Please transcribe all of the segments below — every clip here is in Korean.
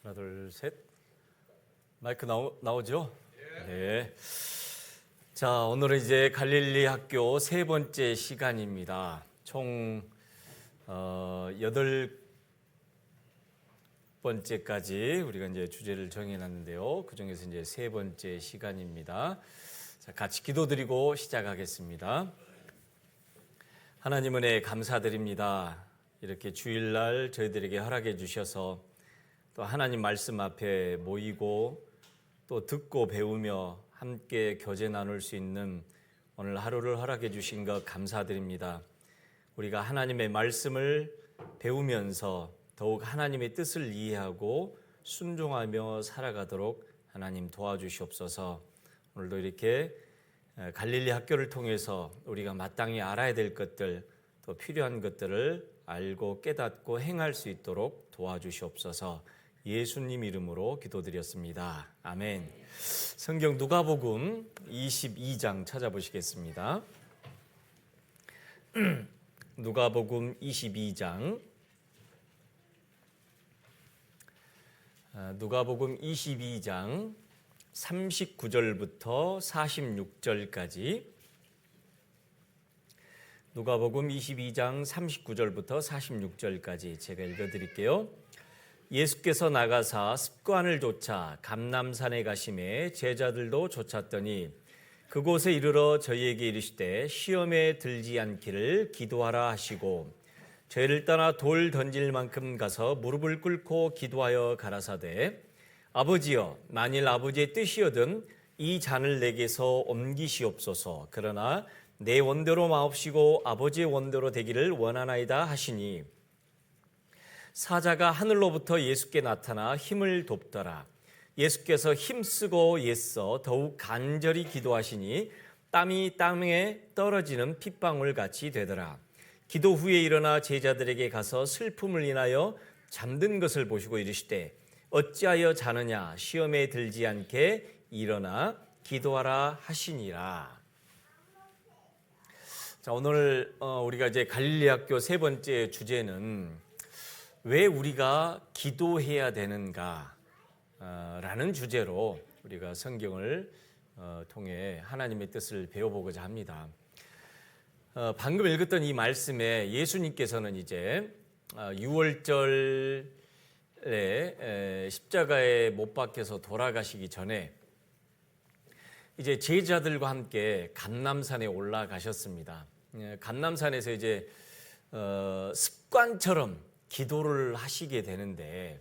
하나, 둘, 셋. 마이크 나오죠? 네. 자, 오늘은 이제 갈릴리 학교 세 번째 시간입니다. 총 8번째까지 우리가 이제 주제를 정해놨는데요. 그 중에서 이제 세 번째 시간입니다. 자, 같이 기도드리고 시작하겠습니다. 하나님 은혜 감사드립니다. 이렇게 주일날 저희들에게 허락해 주셔서 또 하나님 말씀 앞에 모이고 또 듣고 배우며 함께 교제 나눌 수 있는 오늘 하루를 허락해 주신 것 감사드립니다. 우리가 하나님의 말씀을 배우면서 더욱 하나님의 뜻을 이해하고 순종하며 살아가도록 하나님 도와주시옵소서. 오늘도 이렇게 갈릴리 학교를 통해서 우리가 마땅히 알아야 될 것들 또 필요한 것들을 알고 깨닫고 행할 수 있도록 도와주시옵소서. 예수님 이름으로 기도드렸습니다. 아멘. 성경 누가복음 22장 찾아보시겠습니다. 누가복음 22장 누가복음 22장 39절부터 46절까지 누가복음 22장 39절부터 46절까지 제가 읽어드릴게요. 예수께서 나가사 습관을 좇아 감람산에 가심에 제자들도 쫓았더니 그곳에 이르러 저희에게 이르시되 시험에 들지 않기를 기도하라 하시고 죄를 떠나 돌 던질 만큼 가서 무릎을 꿇고 기도하여 가라사대 아버지여 만일 아버지의 뜻이거든 이 잔을 내게서 옮기시옵소서. 그러나 내 원대로 마옵시고 아버지의 원대로 되기를 원하나이다 하시니 사자가 하늘로부터 예수께 나타나 힘을 돕더라. 예수께서 힘쓰고 애써 더욱 간절히 기도하시니 땀이 땅에 떨어지는 핏방울 같이 되더라. 기도 후에 일어나 제자들에게 가서 슬픔을 인하여 잠든 것을 보시고 이르시되 어찌하여 자느냐 시험에 들지 않게 일어나 기도하라 하시니라. 자, 오늘 우리가 이제 갈릴리 학교 세 번째 주제는 왜 우리가 기도해야 되는가 라는 주제로 우리가 성경을 통해 하나님의 뜻을 배워보고자 합니다. 방금 읽었던 이 말씀에 예수님께서는 이제 6월절에 십자가에 못 박혀서 돌아가시기 전에 이제 제자들과 함께 감람산에 올라가셨습니다. 감람산에서 이제 습관처럼 기도를 하시게 되는데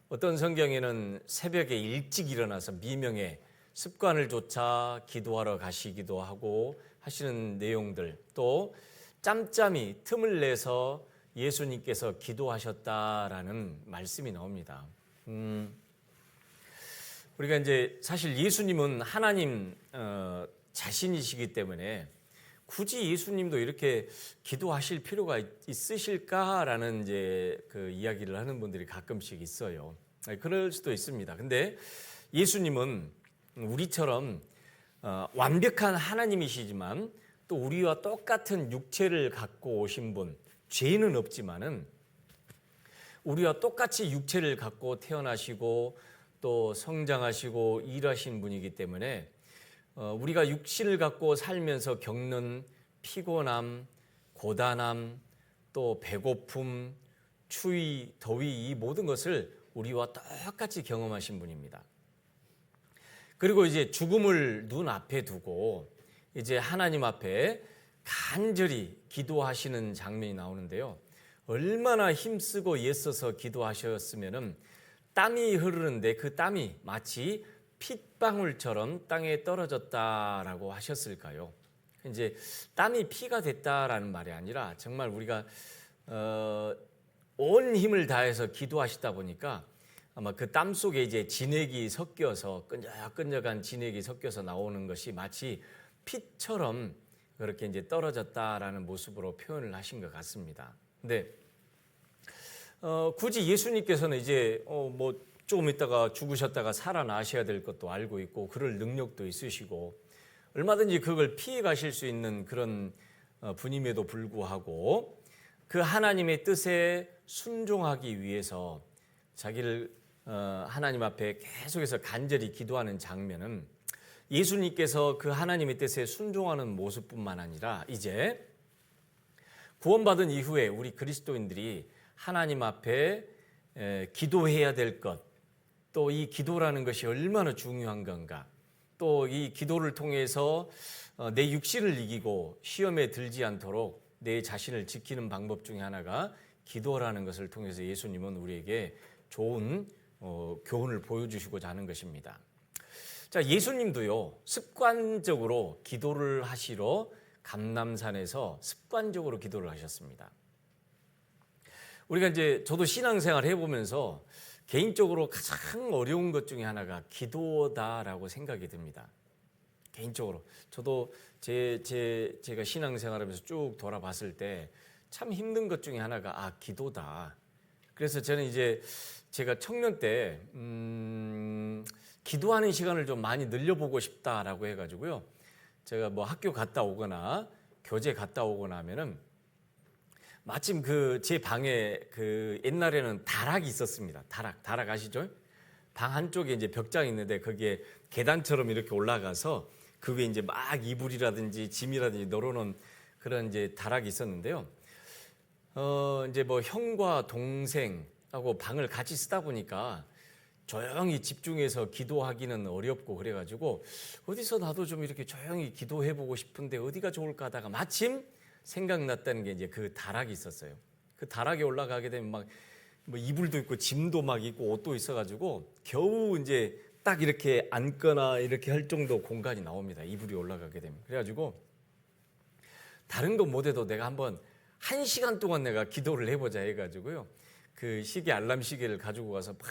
어떤 성경에는 새벽에 일찍 일어나서 미명에 습관을 좇아 기도하러 가시기도 하고 하시는 내용들, 또 짬짬이 틈을 내서 예수님께서 기도하셨다라는 말씀이 나옵니다. 우리가 이제 사실 예수님은 하나님 자신이시기 때문에 굳이 예수님도 이렇게 기도하실 필요가 있으실까라는 이제 그 이야기를 하는 분들이 가끔씩 있어요. 그럴 수도 있습니다. 근데 예수님은 우리처럼 완벽한 하나님이시지만 또 우리와 똑같은 육체를 갖고 오신 분, 죄는 없지만은 우리와 똑같이 육체를 갖고 태어나시고 또 성장하시고 일하신 분이기 때문에 우리가 육신을 갖고 살면서 겪는 피곤함, 고단함, 또 배고픔, 추위, 더위 이 모든 것을 우리와 똑같이 경험하신 분입니다. 그리고 이제 죽음을 눈앞에 두고 이제 하나님 앞에 간절히 기도하시는 장면이 나오는데요. 얼마나 힘쓰고 애써서 기도하셨으면은 땀이 흐르는데 그 땀이 마치 핏방울처럼 땅에 떨어졌다라고 하셨을까요? 이제 땀이 피가 됐다라는 말이 아니라 정말 우리가 온 힘을 다해서 기도하시다 보니까 아마 그 땀 속에 이제 진액이 섞여서 끈적끈적한 진액이 섞여서 나오는 것이 마치 pit처럼 그렇게 이제 떨어졌다라는 모습으로 표현을 하신 것 같습니다. 근데 굳이 예수님께서는 이제 뭐 조금 있다가 죽으셨다가 살아나셔야 될 것도 알고 있고 그럴 능력도 있으시고 얼마든지 그걸 피해 가실 수 있는 그런 분임에도 불구하고 그 하나님의 뜻에 순종하기 위해서 자기를 하나님 앞에 계속해서 간절히 기도하는 장면은 예수님께서 그 하나님의 뜻에 순종하는 모습뿐만 아니라 이제 구원받은 이후에 우리 그리스도인들이 하나님 앞에 기도해야 될 것, 또 이 기도라는 것이 얼마나 중요한 건가, 또 이 기도를 통해서 내 육신을 이기고 시험에 들지 않도록 내 자신을 지키는 방법 중에 하나가 기도라는 것을 통해서 예수님은 우리에게 좋은 교훈을 보여주시고자 하는 것입니다. 자, 예수님도요, 습관적으로 기도를 하시러 감람산에서 습관적으로 기도를 하셨습니다. 우리가 이제 저도 신앙생활 해보면서 개인적으로 가장 어려운 것 중에 하나가 기도다라고 생각이 듭니다. 개인적으로 저도 제가 신앙생활하면서 쭉 돌아봤을 때 참 힘든 것 중에 하나가 기도다. 그래서 저는 이제 제가 청년 때 기도하는 시간을 좀 많이 늘려보고 싶다라고 해가지고요. 제가 뭐 학교 갔다 오거나 교제 갔다 오거나 하면은 마침 제 방에 옛날에는 다락이 있었습니다. 다락 아시죠? 방 한쪽에 이제 벽장이 있는데 거기에 계단처럼 이렇게 올라가서 그 위에 이제 막 이불이라든지 짐이라든지 널어놓은 그런 이제 다락이 있었는데요. 이제 뭐 형과 동생하고 방을 같이 쓰다 보니까 조용히 집중해서 기도하기는 어렵고 그래가지고 어디서 나도 좀 이렇게 조용히 기도해보고 싶은데 어디가 좋을까 하다가 마침 생각났다는 게 이제 그 다락이 있었어요. 그 다락에 올라가게 되면 막 뭐 이불도 있고 짐도 막 있고 옷도 있어가지고 겨우 이제 딱 이렇게 앉거나 이렇게 할 정도 공간이 나옵니다. 이불이 올라가게 되면. 그래가지고 다른 거 못해도 내가 한번 1시간 동안 내가 기도를 해보자 해가지고요. 그 시계 알람 시계를 가지고 가서 막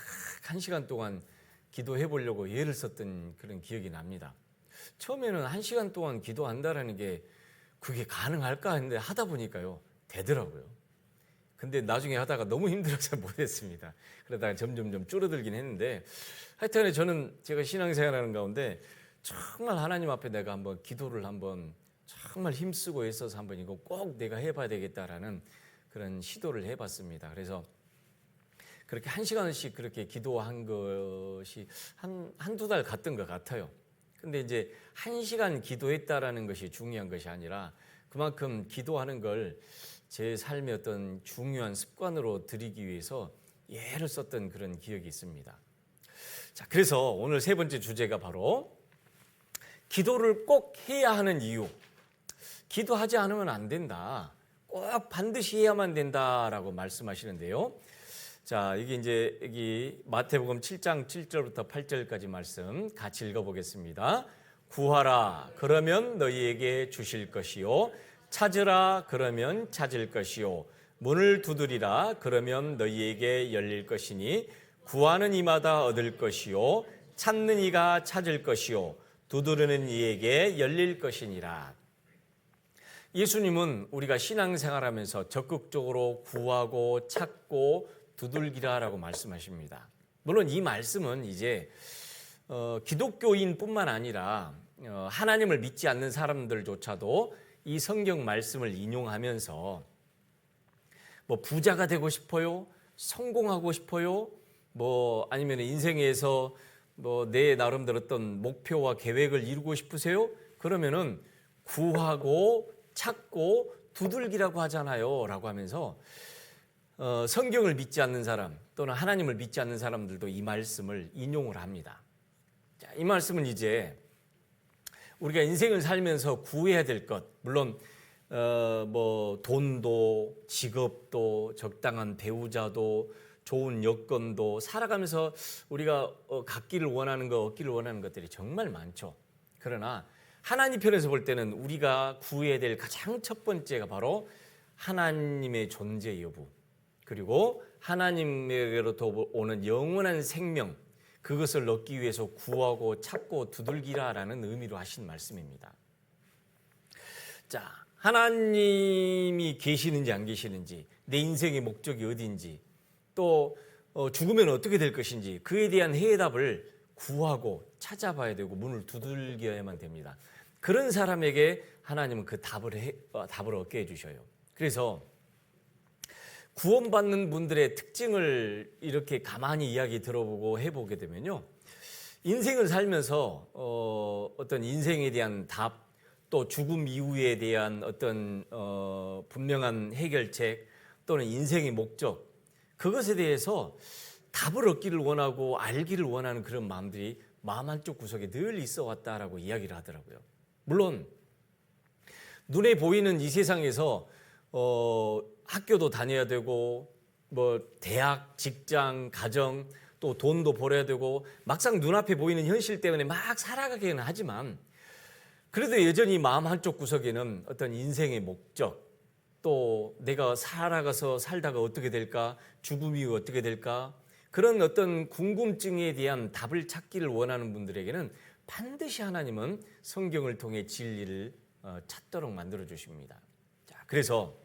1시간 동안 기도해 보려고 애를 썼던 그런 기억이 납니다. 처음에는 1시간 동안 기도한다라는 게 그게 가능할까 했는데 하다 보니까요 되더라고요. 근데 나중에 하다가 너무 힘들어서 못했습니다. 그러다가 점점 줄어들긴 했는데 하여튼 저는 제가 신앙생활하는 가운데 정말 하나님 앞에 내가 한번 기도를 한번 정말 힘쓰고 애써서 한번 이거 꼭 내가 해봐야 되겠다라는 그런 시도를 해봤습니다. 그래서 그렇게 1시간씩 그렇게 기도한 것이 한두 달 갔던 것 같아요. 근데 이제 1시간 기도했다라는 것이 중요한 것이 아니라 그만큼 기도하는 걸 제 삶의 어떤 중요한 습관으로 들이기 위해서 애를 썼던 그런 기억이 있습니다. 자, 그래서 오늘 세 번째 주제가 바로 기도를 꼭 해야 하는 이유. 기도하지 않으면 안 된다. 꼭 반드시 해야만 된다라고 말씀하시는데요. 자, 이게 이제 여기 마태복음 7장 7절부터 8절까지 말씀 같이 읽어보겠습니다. 구하라 그러면 너희에게 주실 것이요 찾으라 그러면 찾을 것이요 문을 두드리라 그러면 너희에게 열릴 것이니 구하는 이마다 얻을 것이요 찾는 이가 찾을 것이요 두드리는 이에게 열릴 것이니라. 예수님은 우리가 신앙생활하면서 적극적으로 구하고 찾고 두들기라라고 말씀하십니다. 물론 이 말씀은 이제 기독교인뿐만 아니라 하나님을 믿지 않는 사람들조차도 이 성경 말씀을 인용하면서 뭐 부자가 되고 싶어요, 성공하고 싶어요, 뭐 아니면 인생에서 뭐 내 나름대로 어떤 목표와 계획을 이루고 싶으세요? 그러면은 구하고 찾고 두들기라고 하잖아요 라고 하면서 성경을 믿지 않는 사람 또는 하나님을 믿지 않는 사람들도 이 말씀을 인용을 합니다. 자, 이 말씀은 이제 우리가 인생을 살면서 구해야 될 것, 물론 뭐 돈도 직업도 적당한 배우자도 좋은 여건도 살아가면서 우리가 갖기를 원하는 것, 얻기를 원하는 것들이 정말 많죠. 그러나 하나님 편에서 볼 때는 우리가 구해야 될 가장 첫 번째가 바로 하나님의 존재 여부, 그리고 하나님에게로부터 오는 영원한 생명, 그것을 얻기 위해서 구하고 찾고 두들기라라는 의미로 하신 말씀입니다. 자, 하나님이 계시는지 안 계시는지, 내 인생의 목적이 어디인지, 또 죽으면 어떻게 될 것인지 그에 대한 해답을 구하고 찾아봐야 되고 문을 두들겨야만 됩니다. 그런 사람에게 하나님은 그 답을 얻게 해주셔요. 그래서 구원받는 분들의 특징을 이렇게 가만히 이야기 들어보고 해보게 되면요, 인생을 살면서 어떤 인생에 대한 답, 또 죽음 이후에 대한 어떤 분명한 해결책 또는 인생의 목적, 그것에 대해서 답을 얻기를 원하고 알기를 원하는 그런 마음들이 마음 한쪽 구석에 늘 있어 왔다라고 이야기를 하더라고요. 물론 눈에 보이는 이 세상에서 학교도 다녀야 되고 뭐 대학, 직장, 가정, 또 돈도 벌어야 되고 막상 눈앞에 보이는 현실 때문에 막 살아가기는 하지만, 그래도 여전히 마음 한쪽 구석에는 어떤 인생의 목적, 또 내가 살아가서 살다가 어떻게 될까, 죽음 이후 어떻게 될까, 그런 어떤 궁금증에 대한 답을 찾기를 원하는 분들에게는 반드시 하나님은 성경을 통해 진리를 찾도록 만들어 주십니다. 자, 그래서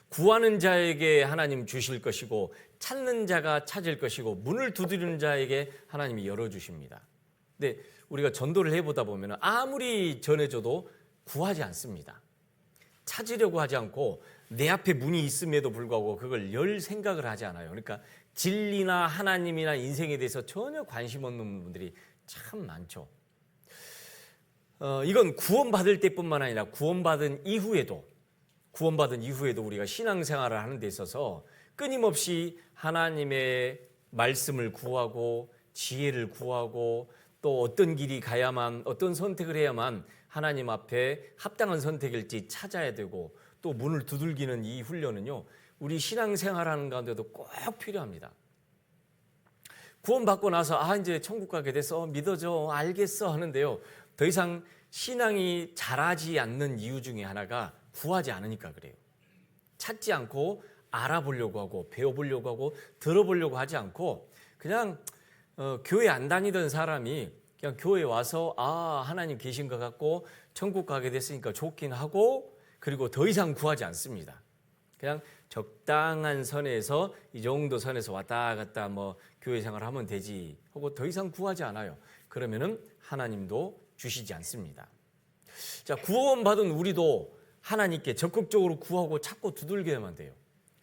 구하는 자에게 하나님 주실 것이고, 찾는 자가 찾을 것이고, 문을 두드리는 자에게 하나님이 열어주십니다. 근데 우리가 전도를 해보다 보면 아무리 전해줘도 구하지 않습니다. 찾으려고 하지 않고 내 앞에 문이 있음에도 불구하고 그걸 열 생각을 하지 않아요. 그러니까 진리나 하나님이나 인생에 대해서 전혀 관심 없는 분들이 참 많죠. 이건 구원받을 때뿐만 아니라 구원받은 이후에도 우리가 신앙생활을 하는 데 있어서 끊임없이 하나님의 말씀을 구하고 지혜를 구하고, 또 어떤 길이 가야만, 어떤 선택을 해야만 하나님 앞에 합당한 선택일지 찾아야 되고, 또 문을 두들기는 이 훈련은요, 우리 신앙생활하는 가운데도 꼭 필요합니다. 구원받고 나서 이제 천국 가게 돼서 믿어줘, 알겠어 하는데요, 더 이상 신앙이 자라지 않는 이유 중에 하나가 구하지 않으니까 그래요. 찾지 않고 알아보려고 하고 배워보려고 하고 들어보려고 하지 않고, 그냥 교회 안 다니던 사람이 그냥 교회 와서 하나님 계신 것 같고 천국 가게 됐으니까 좋긴 하고, 그리고 더 이상 구하지 않습니다. 그냥 적당한 선에서, 이 정도 선에서 왔다 갔다 뭐 교회 생활하면 되지 하고 더 이상 구하지 않아요. 그러면은 하나님도 주시지 않습니다. 자, 구원받은 우리도 하나님께 적극적으로 구하고 찾고 두들겨야만 돼요.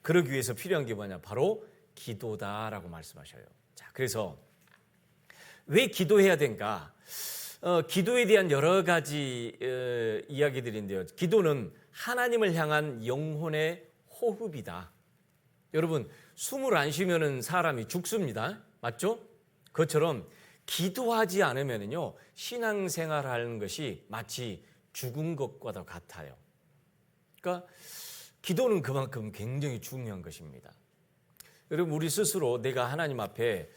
그러기 위해서 필요한 게 뭐냐? 바로 기도다라고 말씀하셔요. 자, 그래서 왜 기도해야 된가? 기도에 대한 여러 가지 이야기들인데요. 기도는 하나님을 향한 영혼의 호흡이다. 여러분, 숨을 안 쉬면은 사람이 죽습니다. 맞죠? 그것처럼 기도하지 않으면요, 신앙생활하는 것이 마치 죽은 것과도 같아요. 그러니까 기도는 그만큼 굉장히 중요한 것입니다. 여러분, 우리 스스로 내가 하나님 앞에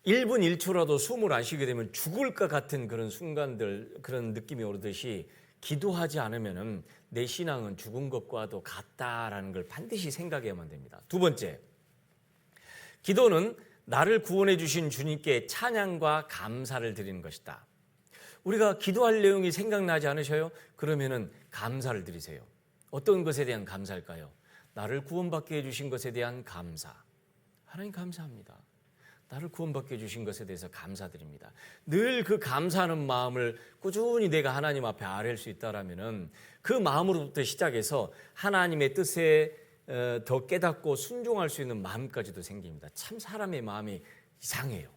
1분 1초라도 숨을 안 쉬게 되면 죽을 것 같은 그런 순간들, 그런 느낌이 오르듯이 기도하지 않으면 내 신앙은 죽은 것과도 같다라는 걸 반드시 생각해야만 됩니다. 두 번째, 기도는 나를 구원해 주신 주님께 찬양과 감사를 드리는 것이다. 우리가 기도할 내용이 생각나지 않으셔요? 그러면은 감사를 드리세요. 어떤 것에 대한 감사일까요? 나를 구원받게 해주신 것에 대한 감사. 하나님 감사합니다. 나를 구원받게 해주신 것에 대해서 감사드립니다. 늘 그 감사하는 마음을 꾸준히 내가 하나님 앞에 아뢰일 수 있다라면은 그 마음으로부터 시작해서 하나님의 뜻에 더 깨닫고 순종할 수 있는 마음까지도 생깁니다. 참 사람의 마음이 이상해요.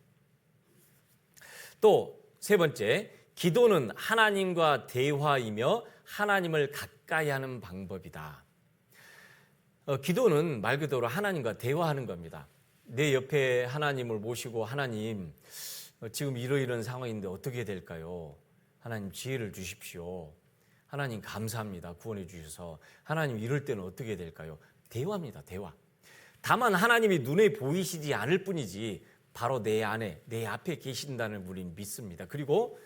또 세 번째, 기도는 하나님과 대화이며 하나님을 가까이 하는 방법이다. 기도는 말 그대로 하나님과 대화하는 겁니다. 내 옆에 하나님을 모시고, 하나님, 지금 이러이러한 상황인데 어떻게 될까요? 하나님 지혜를 주십시오. 하나님 감사합니다. 구원해 주셔서. 하나님 이럴 때는 어떻게 될까요? 대화입니다. 대화. 다만 하나님이 눈에 보이시지 않을 뿐이지 바로 내 안에, 내 앞에 계신다는 우리는 믿습니다. 그리고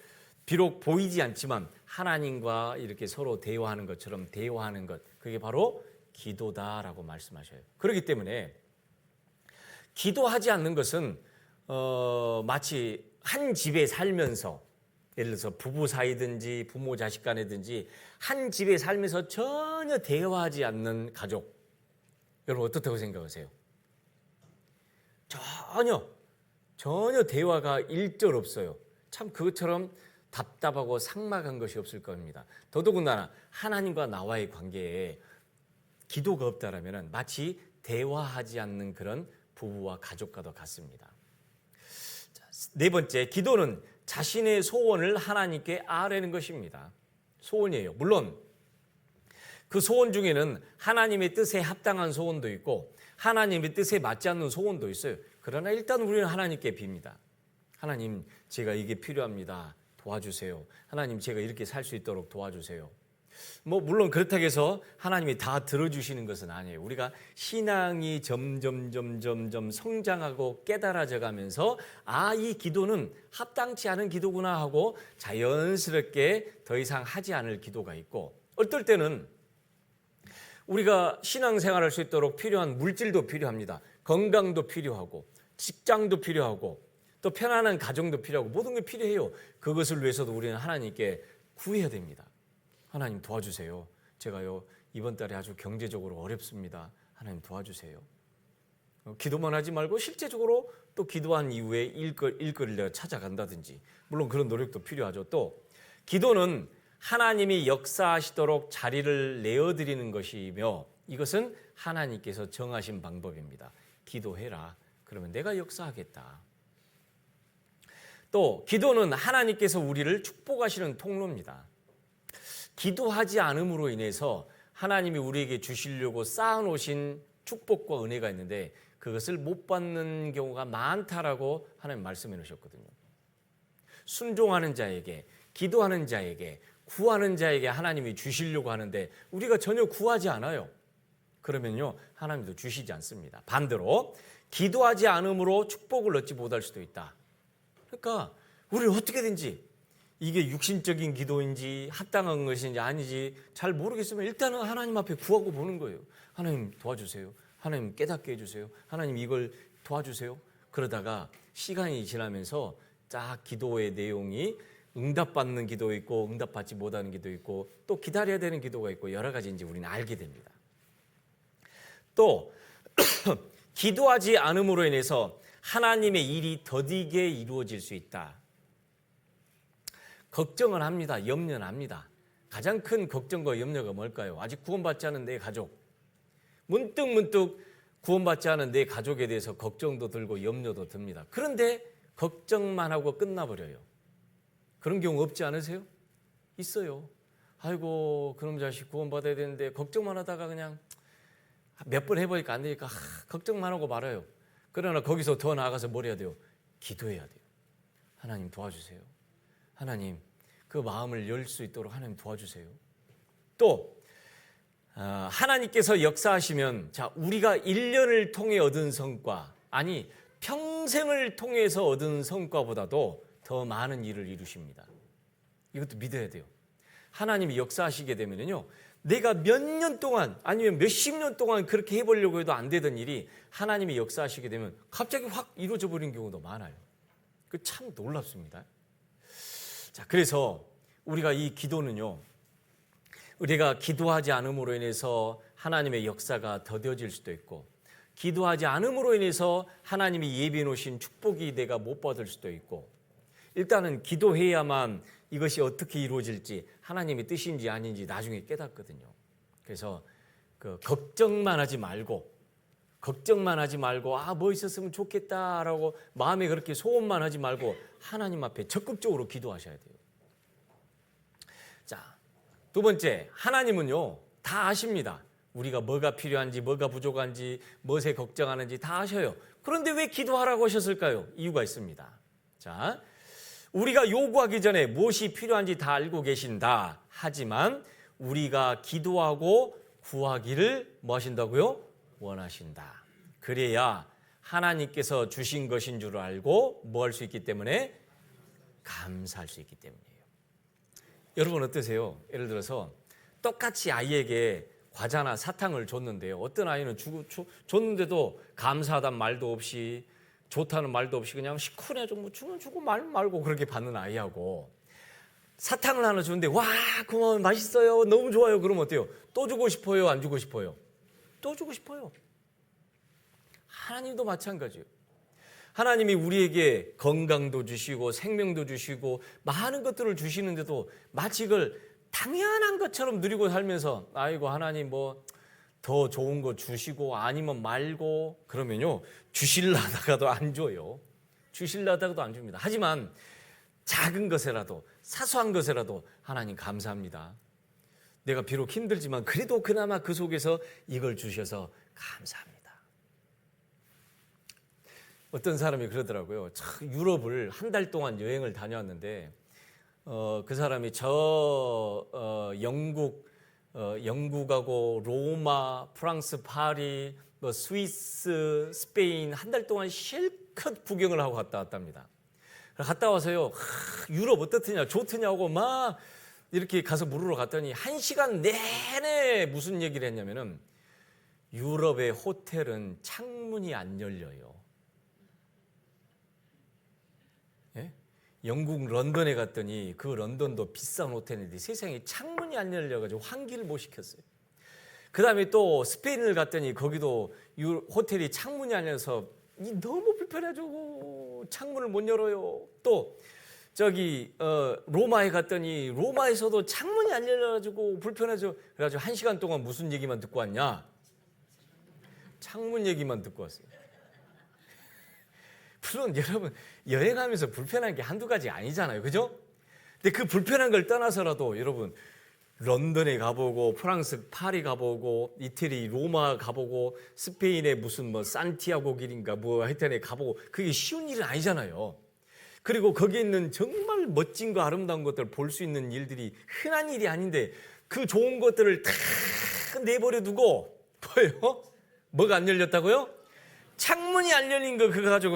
비록 보이지 않지만 하나님과 이렇게 서로 대화하는 것처럼 대화하는 것, 그게 바로 기도다라고 말씀하셔요. 그렇기 때문에 기도하지 않는 것은 마치 한 집에 살면서, 예를 들어서 부부 사이든지 부모 자식 간이든지 한 집에 살면서 전혀 대화하지 않는 가족, 여러분 어떻다고 생각하세요? 전혀 대화가 일절 없어요. 참 그것처럼 답답하고 삭막한 것이 없을 겁니다. 더더군다나 하나님과 나와의 관계에 기도가 없다라면 마치 대화하지 않는 그런 부부와 가족과도 같습니다. 네 번째, 기도는 자신의 소원을 하나님께 아뢰는 것입니다. 소원이에요. 물론 그 소원 중에는 하나님의 뜻에 합당한 소원도 있고 하나님의 뜻에 맞지 않는 소원도 있어요. 그러나 일단 우리는 하나님께 빕니다. 하나님, 제가 이게 필요합니다. 도와주세요. 하나님, 제가 이렇게 살 수 있도록 도와주세요. 물론 그렇다고 해서 하나님이 다 들어주시는 것은 아니에요. 우리가 신앙이 점점 성장하고 깨달아져 가면서 이 기도는 합당치 않은 기도구나 하고 자연스럽게 더 이상 하지 않을 기도가 있고, 어떨 때는 우리가 신앙생활할 수 있도록 필요한 물질도 필요합니다. 건강도 필요하고 직장도 필요하고 또 편안한 가정도 필요하고 모든 게 필요해요. 그것을 위해서도 우리는 하나님께 구해야 됩니다. 하나님 도와주세요. 제가요 이번 달에 아주 경제적으로 어렵습니다. 하나님 도와주세요. 기도만 하지 말고 실제적으로 또 기도한 이후에 일거리를 내가 찾아간다든지, 물론 그런 노력도 필요하죠. 또 기도는 하나님이 역사하시도록 자리를 내어드리는 것이며 이것은 하나님께서 정하신 방법입니다. 기도해라. 그러면 내가 역사하겠다. 또 기도는 하나님께서 우리를 축복하시는 통로입니다. 기도하지 않음으로 인해서 하나님이 우리에게 주시려고 쌓아놓으신 축복과 은혜가 있는데 그것을 못 받는 경우가 많다라고 하나님 말씀해 놓으셨거든요. 순종하는 자에게, 기도하는 자에게, 구하는 자에게 하나님이 주시려고 하는데 우리가 전혀 구하지 않아요. 그러면요 하나님도 주시지 않습니다. 반대로 기도하지 않음으로 축복을 얻지 못할 수도 있다. 그러니까 우리는 어떻게든지 이게 육신적인 기도인지 합당한 것인지 아니지 잘 모르겠으면 일단은 하나님 앞에 구하고 보는 거예요. 하나님 도와주세요. 하나님 깨닫게 해주세요. 하나님 이걸 도와주세요. 그러다가 시간이 지나면서 딱 기도의 내용이 응답받는 기도 있고 응답받지 못하는 기도 있고 또 기다려야 되는 기도가 있고 여러 가지인지 우리는 알게 됩니다. 또 기도하지 않음으로 인해서 하나님의 일이 더디게 이루어질 수 있다. 걱정을 합니다. 염려는 합니다. 가장 큰 걱정과 염려가 뭘까요? 아직 구원받지 않은 내 가족. 문득 구원받지 않은 내 가족에 대해서 걱정도 들고 염려도 듭니다. 그런데 걱정만 하고 끝나버려요. 그런 경우 없지 않으세요? 있어요. 아이고 그놈 자식 구원받아야 되는데 걱정만 하다가 그냥 몇 번 해보니까 안 되니까 걱정만 하고 말아요. 그러나 거기서 더 나아가서 뭘 해야 돼요? 기도해야 돼요. 하나님 도와주세요. 하나님 그 마음을 열 수 있도록 하나님 도와주세요. 또 하나님께서 역사하시면 우리가 1년을 통해 얻은 성과, 아니 평생을 통해서 얻은 성과보다도 더 많은 일을 이루십니다. 이것도 믿어야 돼요. 하나님이 역사하시게 되면요 내가 몇 년 동안 아니면 몇십 년 동안 그렇게 해보려고 해도 안 되던 일이 하나님이 역사하시게 되면 갑자기 확 이루어져 버리는 경우도 많아요. 그 참 놀랍습니다. 그래서 우리가 이 기도는요 우리가 기도하지 않음으로 인해서 하나님의 역사가 더뎌질 수도 있고 기도하지 않음으로 인해서 하나님이 예비해 놓으신 축복이 내가 못 받을 수도 있고, 일단은 기도해야만 이것이 어떻게 이루어질지 하나님의 뜻인지 아닌지 나중에 깨닫거든요. 그래서 걱정만 하지 말고 뭐 있었으면 좋겠다라고 마음에 그렇게 소원만 하지 말고 하나님 앞에 적극적으로 기도하셔야 돼요. 두 번째, 하나님은요 다 아십니다. 우리가 뭐가 필요한지 뭐가 부족한지 무엇에 걱정하는지 다 아셔요. 그런데 왜 기도하라고 하셨을까요? 이유가 있습니다. 우리가 요구하기 전에 무엇이 필요한지 다 알고 계신다. 하지만 우리가 기도하고 구하기를 뭐 하신다고요? 원하신다. 그래야 하나님께서 주신 것인 줄 알고 뭐 할 수 있기 때문에? 감사할 수 있기 때문이에요. 여러분 어떠세요? 예를 들어서 똑같이 아이에게 과자나 사탕을 줬는데요. 어떤 아이는 줬는데도 감사하다는 말도 없이 좋다는 말도 없이 그냥 시큰해져 주면 주고 말면 말고 그렇게 받는 아이하고, 사탕을 하나 주는데 와 고마워요, 맛있어요, 너무 좋아요, 그러면 어때요? 또 주고 싶어요, 안 주고 싶어요? 또 주고 싶어요. 하나님도 마찬가지예요. 하나님이 우리에게 건강도 주시고 생명도 주시고 많은 것들을 주시는데도 마치 이걸 당연한 것처럼 누리고 살면서 아이고 하나님 더 좋은 거 주시고 아니면 말고 그러면요 주실라다가도 안 줘요. 주실라다가도 안 줍니다. 하지만 작은 것이라도 사소한 것이라도 하나님 감사합니다. 내가 비록 힘들지만 그래도 그나마 그 속에서 이걸 주셔서 감사합니다. 어떤 사람이 그러더라고요. 유럽을 한 달 동안 여행을 다녀왔는데 그 사람이 영국하고 로마, 프랑스, 파리, 스위스, 스페인 한 달 동안 실컷 구경을 하고 갔다 왔답니다. 갔다 와서요, 유럽 어떻더냐, 좋더냐고 막 이렇게 가서 물으러 갔더니 1시간 내내 무슨 얘기를 했냐면은 유럽의 호텔은 창문이 안 열려요. 예? 영국 런던에 갔더니 그 런던도 비싼 호텔인데 세상에 창문이 안 열려가지고 환기를 못 시켰어요. 그 다음에 또 스페인을 갔더니 거기도 호텔이 창문이 안 열려서 너무 불편해가지고 창문을 못 열어요. 또 저기 로마에 갔더니 로마에서도 창문이 안 열려가지고 불편해져. 그래가지고 1시간 동안 무슨 얘기만 듣고 왔냐? 창문 얘기만 듣고 왔어요. 물론 여러분 여행하면서 불편한 게 한두 가지 아니잖아요, 그죠? 근데 그 불편한 걸 떠나서라도 여러분 런던에 가보고 프랑스 파리 가보고 이태리 로마 가보고 스페인의 무슨 산티아고 길인가 하여튼에 가보고 그게 쉬운 일은 아니잖아요. 그리고 거기에 있는 정말 멋진 거 아름다운 것들 볼 수 있는 일들이 흔한 일이 아닌데 그 좋은 것들을 다 내버려 두고 뭐예요? 뭐가 안 열렸다고요? 창문이 안 열린 거 그거 가지고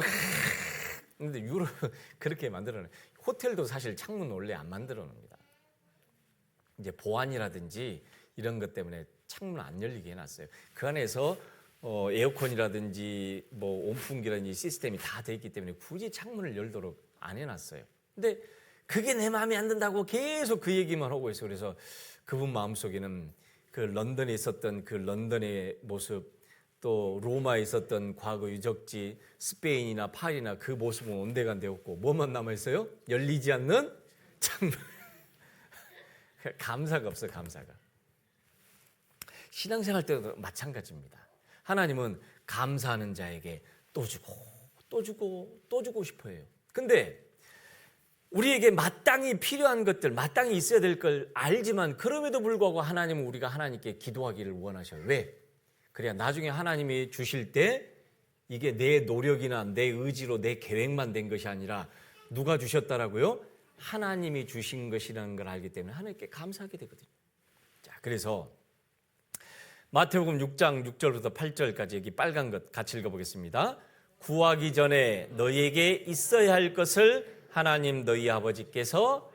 근데 유럽 그렇게 만들어놔요. 호텔도 사실 창문 원래 안 만들어 놉니다. 이제 보안이라든지 이런 것 때문에 창문 안 열리게 해놨어요. 그 안에서 에어컨이라든지 온풍기라든지 시스템이 다 돼 있기 때문에 굳이 창문을 열도록 안 해놨어요. 근데 그게 내 마음에 안 든다고 계속 그 얘기만 하고 있어요. 그래서 그분 마음속에는 그 런던에 있었던 그 런던의 모습, 또 로마에 있었던 과거 유적지, 스페인이나 파리나 그 모습은 온데간데 없고 뭐만 남아있어요? 열리지 않는 창문. 감사가 없어요. 감사가. 신앙생활 때도 마찬가지입니다. 하나님은 감사하는 자에게 또 주고 또 주고 또 주고 싶어 해요. 근데 우리에게 마땅히 필요한 것들, 마땅히 있어야 될 걸 알지만 그럼에도 불구하고 하나님은 우리가 하나님께 기도하기를 원하셔요. 왜? 그래야 나중에 하나님이 주실 때 이게 내 노력이나 내 의지로 내 계획만 된 것이 아니라 누가 주셨다라고요? 하나님이 주신 것이라는 걸 알기 때문에 하나님께 감사하게 되거든요. 자, 그래서 마태복음 6장 6절부터 8절까지 여기 빨간 것 같이 읽어보겠습니다. 구하기 전에 너희에게 있어야 할 것을 하나님 너희 아버지께서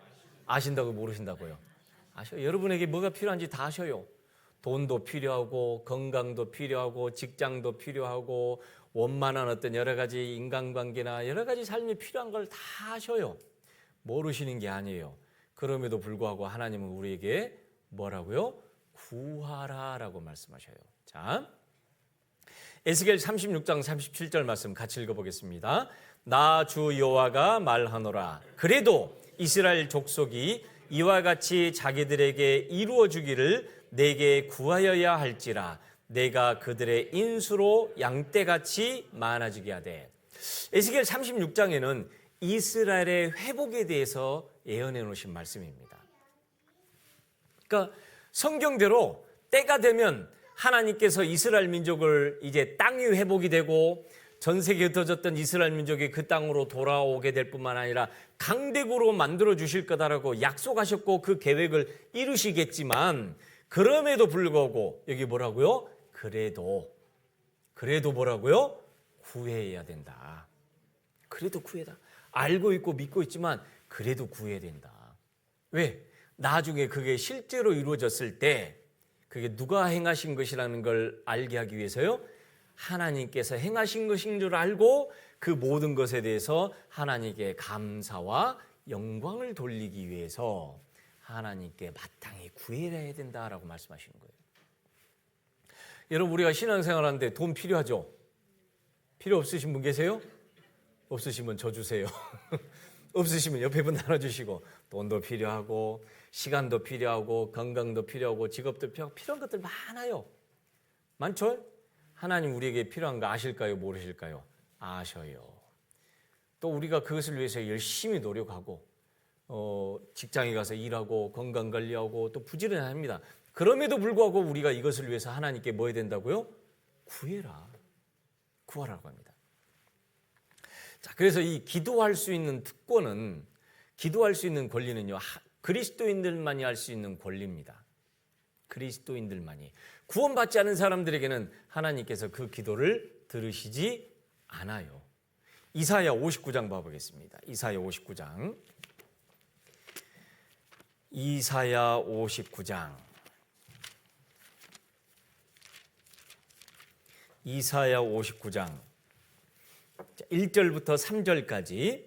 아신다고 모르신다고요? 아셔요. 여러분에게 뭐가 필요한지 다 아셔요. 돈도 필요하고 건강도 필요하고 직장도 필요하고 원만한 어떤 여러 가지 인간관계나 여러 가지 삶이 필요한 걸 다 아셔요. 모르시는 게 아니에요. 그럼에도 불구하고 하나님은 우리에게 뭐라고요? 구하라라고 말씀하셔요. 자, 에스겔 36장 37절 말씀 같이 읽어보겠습니다. 나 주 여호와가 말하노라. 그래도 이스라엘 족속이 이와 같이 자기들에게 이루어 주기를 내게 구하여야 할지라 내가 그들의 인수로 양떼같이 많아지게 하되. 에스겔 36장에는 이스라엘의 회복에 대해서 예언해 놓으신 말씀입니다. 그러니까 성경대로 때가 되면 하나님께서 이스라엘 민족을 이제 땅이 회복이 되고 전 세계에 흩어졌던 이스라엘 민족이 그 땅으로 돌아오게 될 뿐만 아니라 강대국으로 만들어 주실 거다라고 약속하셨고 그 계획을 이루시겠지만 그럼에도 불구하고 여기 뭐라고요? 그래도 뭐라고요? 구해야 된다. 그래도 구해다. 알고 있고 믿고 있지만 그래도 구해야 된다. 왜? 나중에 그게 실제로 이루어졌을 때 그게 누가 행하신 것이라는 걸 알게 하기 위해서요. 하나님께서 행하신 것인 줄 알고 그 모든 것에 대해서 하나님께 감사와 영광을 돌리기 위해서 하나님께 마땅히 구해야 된다라고 말씀하시는 거예요. 여러분 우리가 신앙생활하는데 돈 필요하죠? 필요 없으신 분 계세요? 없으시면 저 주세요. 없으시면 옆에 분 나눠주시고 돈도 필요하고 시간도 필요하고 건강도 필요하고 직업도 필요한 것들 많아요. 많죠? 하나님 우리에게 필요한 거 아실까요? 모르실까요? 아셔요. 또 우리가 그것을 위해서 열심히 노력하고 직장에 가서 일하고 건강관리하고 또 부지런합니다. 그럼에도 불구하고 우리가 이것을 위해서 하나님께 뭐 해야 된다고요? 구하라고 합니다. 자, 그래서 이 기도할 수 있는 특권은, 기도할 수 있는 권리는요, 그리스도인들만이 할 수 있는 권리입니다. 그리스도인들만이. 구원받지 않은 사람들에게는 하나님께서 그 기도를 들으시지 않아요. 이사야 59장 봐보겠습니다. 이사야 59장. 이사야 59장. 이사야 59장 1절부터 3절까지,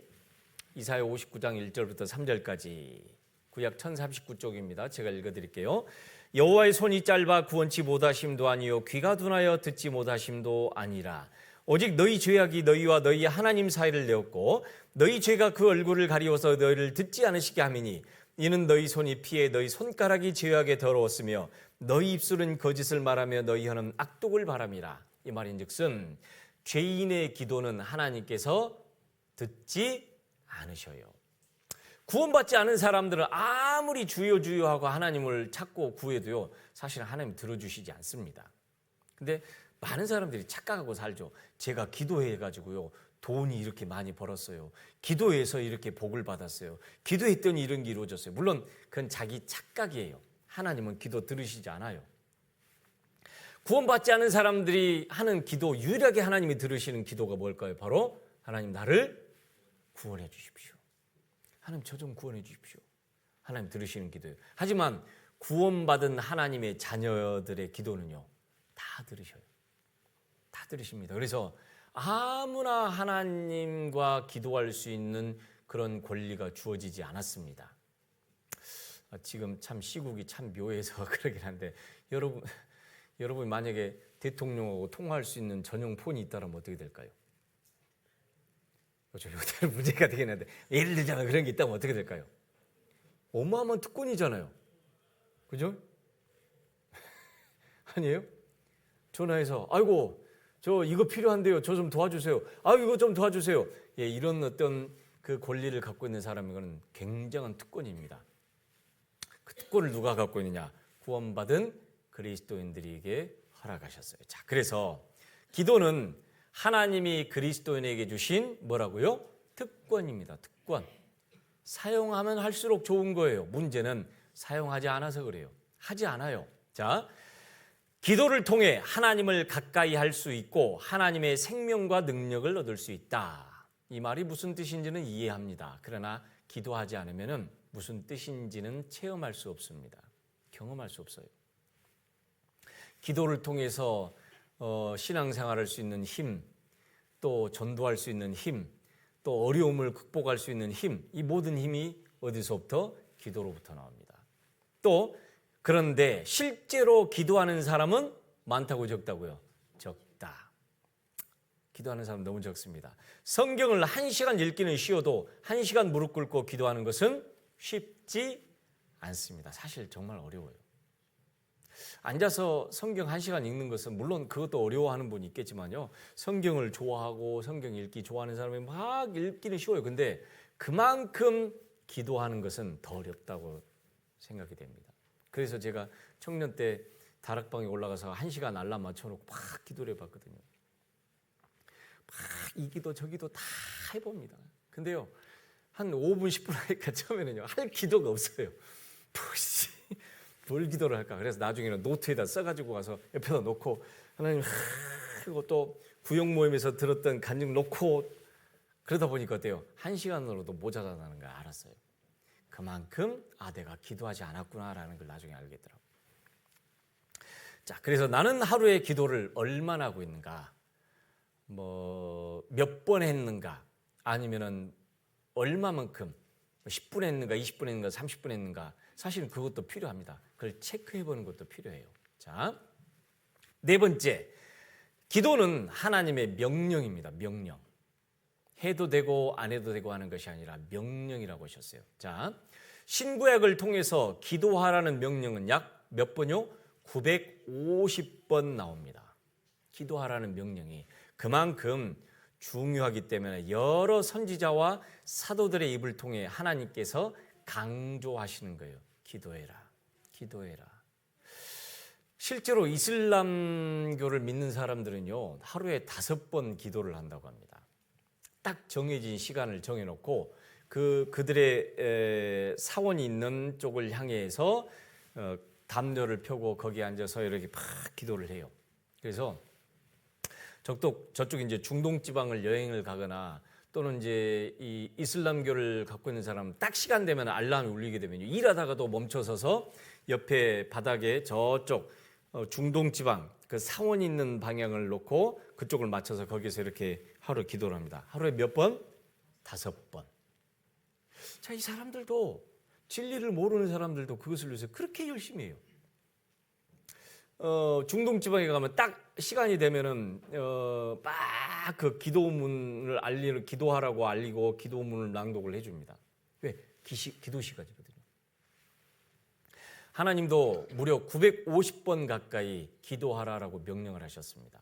이사야 59장 1절부터 3절까지 구약 1039쪽입니다. 제가 읽어드릴게요. 여호와의 손이 짧아 구원치 못하심도 아니요 귀가 둔하여 듣지 못하심도 아니라 오직 너희 죄악이 너희와 너희 하나님 사이를 내었고 너희 죄가 그 얼굴을 가리워서 너희를 듣지 않으시게 함이니 이는 너희 손이 피해 너희 손가락이 죄악에 더러웠으며 너희 입술은 거짓을 말하며 너희 혀는 악독을 바람이라. 이 말인즉슨 죄인의 기도는 하나님께서 듣지 않으셔요. 구원받지 않은 사람들은 아무리 주여 주여 하고 하나님을 찾고 구해도요, 사실은 하나님 들어주시지 않습니다. 근데 많은 사람들이 착각하고 살죠. 제가 기도해가지고요, 돈이 이렇게 많이 벌었어요. 기도해서 이렇게 복을 받았어요. 기도했더니 이런 게 이루어졌어요. 물론 그건 자기 착각이에요. 하나님은 기도 들으시지 않아요. 구원받지 않은 사람들이 하는 기도, 유일하게 하나님이 들으시는 기도가 뭘까요? 바로 하나님 나를 구원해 주십시오. 하나님 저 좀 구원해 주십시오. 하나님 들으시는 기도예요. 하지만 구원받은 하나님의 자녀들의 기도는요, 다 들으셔요. 다 들으십니다. 그래서 아무나 하나님과 기도할 수 있는 그런 권리가 주어지지 않았습니다. 지금 참 시국이 참 묘해서 그러긴 한데, 여러분 만약에 대통령하고 통화할 수 있는 전용 폰이 있다면 어떻게 될까요? 그렇죠. 이것도 문제가 되긴 한데, 예를 들자면 그런 게 있다면 어떻게 될까요? 어마어마한 특권이잖아요. 그죠? 아니에요? 전화해서 아이고 저 이거 필요한데요. 저 좀 도와주세요. 이거 좀 도와주세요. 예, 이런 어떤 그 권리를 갖고 있는 사람은 굉장한 특권입니다. 그 특권을 누가 갖고 있느냐? 구원받은 그리스도인들에게 허락하셨어요. 자, 그래서 기도는 하나님이 그리스도인에게 주신 뭐라고요? 특권입니다. 특권. 사용하면 할수록 좋은 거예요. 문제는 사용하지 않아서 그래요. 하지 않아요. 자, 기도를 통해 하나님을 가까이 할 수 있고 하나님의 생명과 능력을 얻을 수 있다. 이 말이 무슨 뜻인지는 이해합니다. 그러나 기도하지 않으면 무슨 뜻인지는 체험할 수 없습니다. 경험할 수 없어요. 기도를 통해서 신앙생활할 수 있는 힘, 또 전도할 수 있는 힘, 또 어려움을 극복할 수 있는 힘, 이 모든 힘이 어디서부터? 기도로부터 나옵니다. 또 그런데 실제로 기도하는 사람은 많다고 적다고요? 적다. 기도하는 사람 너무 적습니다. 성경을 1시간 읽기는 쉬워도 1시간 무릎 꿇고 기도하는 것은 쉽지 않습니다. 사실 정말 어려워요. 앉아서 성경 1시간 읽는 것은 물론 그것도 어려워하는 분이 있겠지만요. 성경을 좋아하고 성경 읽기 좋아하는 사람이 막 읽기는 쉬워요. 근데 그만큼 기도하는 것은 더 어렵다고 생각이 됩니다. 그래서 제가 청년 때 다락방에 올라가서 1시간 알람 맞춰놓고 막 기도를 해봤거든요. 막 이 기도 저 기도 다 해봅니다. 근데요, 한 5분 10분 하니까 처음에는요, 할 기도가 없어요. 뭘 기도를 할까? 그래서 나중에는 노트에다 써가지고 가서 옆에다 놓고 하나님 그리고 또 구역 모임에서 들었던 간증 놓고 그러다 보니까 어때요? 1시간으로도 모자라다는 걸 알았어요. 그만큼 내가 기도하지 않았구나라는 걸 나중에 알겠더라고요. 자, 그래서 나는 하루에 기도를 얼마나 하고 있는가? 몇 번 했는가? 아니면은 얼마만큼 10분 했는가, 20분 했는가, 30분 했는가? 사실은 그것도 필요합니다. 그걸 체크해 보는 것도 필요해요. 자, 네 번째, 기도는 하나님의 명령입니다. 명령. 해도 되고 안 해도 되고 하는 것이 아니라 명령이라고 하셨어요. 자, 신구약을 통해서 기도하라는 명령은 약 몇 번요? 950번 나옵니다. 기도하라는 명령이 그만큼 중요하기 때문에 여러 선지자와 사도들의 입을 통해 하나님께서 강조하시는 거예요. 기도해라. 기도해라. 실제로 이슬람교를 믿는 사람들은요, 하루에 5번 기도를 한다고 합니다. 딱 정해진 시간을 정해놓고 그들의 사원이 있는 쪽을 향해서 담요를 펴고 거기에 앉아서 이렇게 막 기도를 해요. 그래서 저쪽 이제 중동 지방을 여행을 가거나 또는 이제 이 이슬람교를 갖고 있는 사람은 딱 시간 되면 알람이 울리게 되면요, 일하다가도 멈춰서서 옆에 바닥에 저쪽 중동 지방 그 사원이 있는 방향을 놓고 그쪽을 맞춰서 거기서 이렇게 하루 기도를 합니다. 하루에 몇 번? 5번. 자, 이 사람들도 진리를 모르는 사람들도 그것을 위해서 그렇게 열심히 해요. 중동 지방에 가면 딱 시간이 되면은 막 그 기도문을 기도하라고 알리고 기도문을 낭독을 해줍니다. 왜? 기도 시간이거든요. 하나님도 무려 950번 가까이 기도하라라고 명령을 하셨습니다.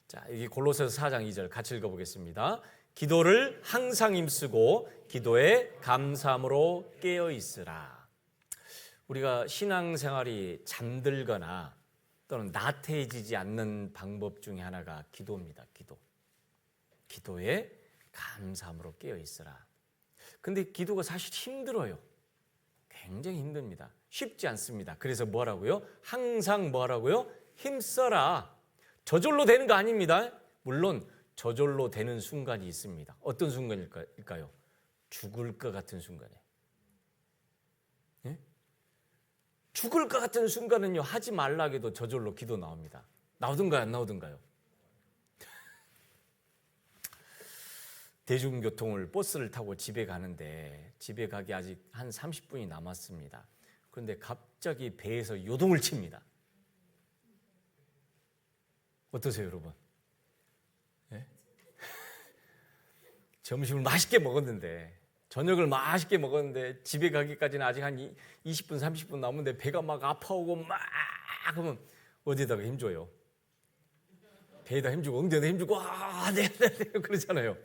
자, 여기 골로새서 4장 2절 같이 읽어보겠습니다. 기도를 항상 힘쓰고 기도에 감사함으로 깨어 있으라. 우리가 신앙생활이 잠들거나 또는 나태해지지 않는 방법 중에 하나가 기도입니다. 기도에 감사함으로 깨어 있으라. 근데 기도가 사실 힘들어요. 굉장히 힘듭니다. 쉽지 않습니다. 그래서 뭐라고요? 항상 뭐라고요? 힘써라. 저절로 되는 거 아닙니다. 물론 저절로 되는 순간이 있습니다. 어떤 순간일까요? 죽을 것 같은 순간에. 예? 죽을 것 같은 순간은요, 하지 말라 해도 저절로 기도 나옵니다. 나오든가요, 안 나오든가요? 대중교통을 버스를 타고 집에 가는데 집에 가기 아직 한 30분이 남았습니다. 그런데 갑자기 배에서 요동을 칩니다. 어떠세요, 여러분? 예? 점심을 맛있게 먹었는데, 저녁을 맛있게 먹었는데 집에 가기까지는 아직 한 20분, 30분 남은데 배가 막 아파오고 막 하면 어디에다가 힘줘요? 배에다 힘주고 엉덩이에다 힘주고 네, 그러잖아요.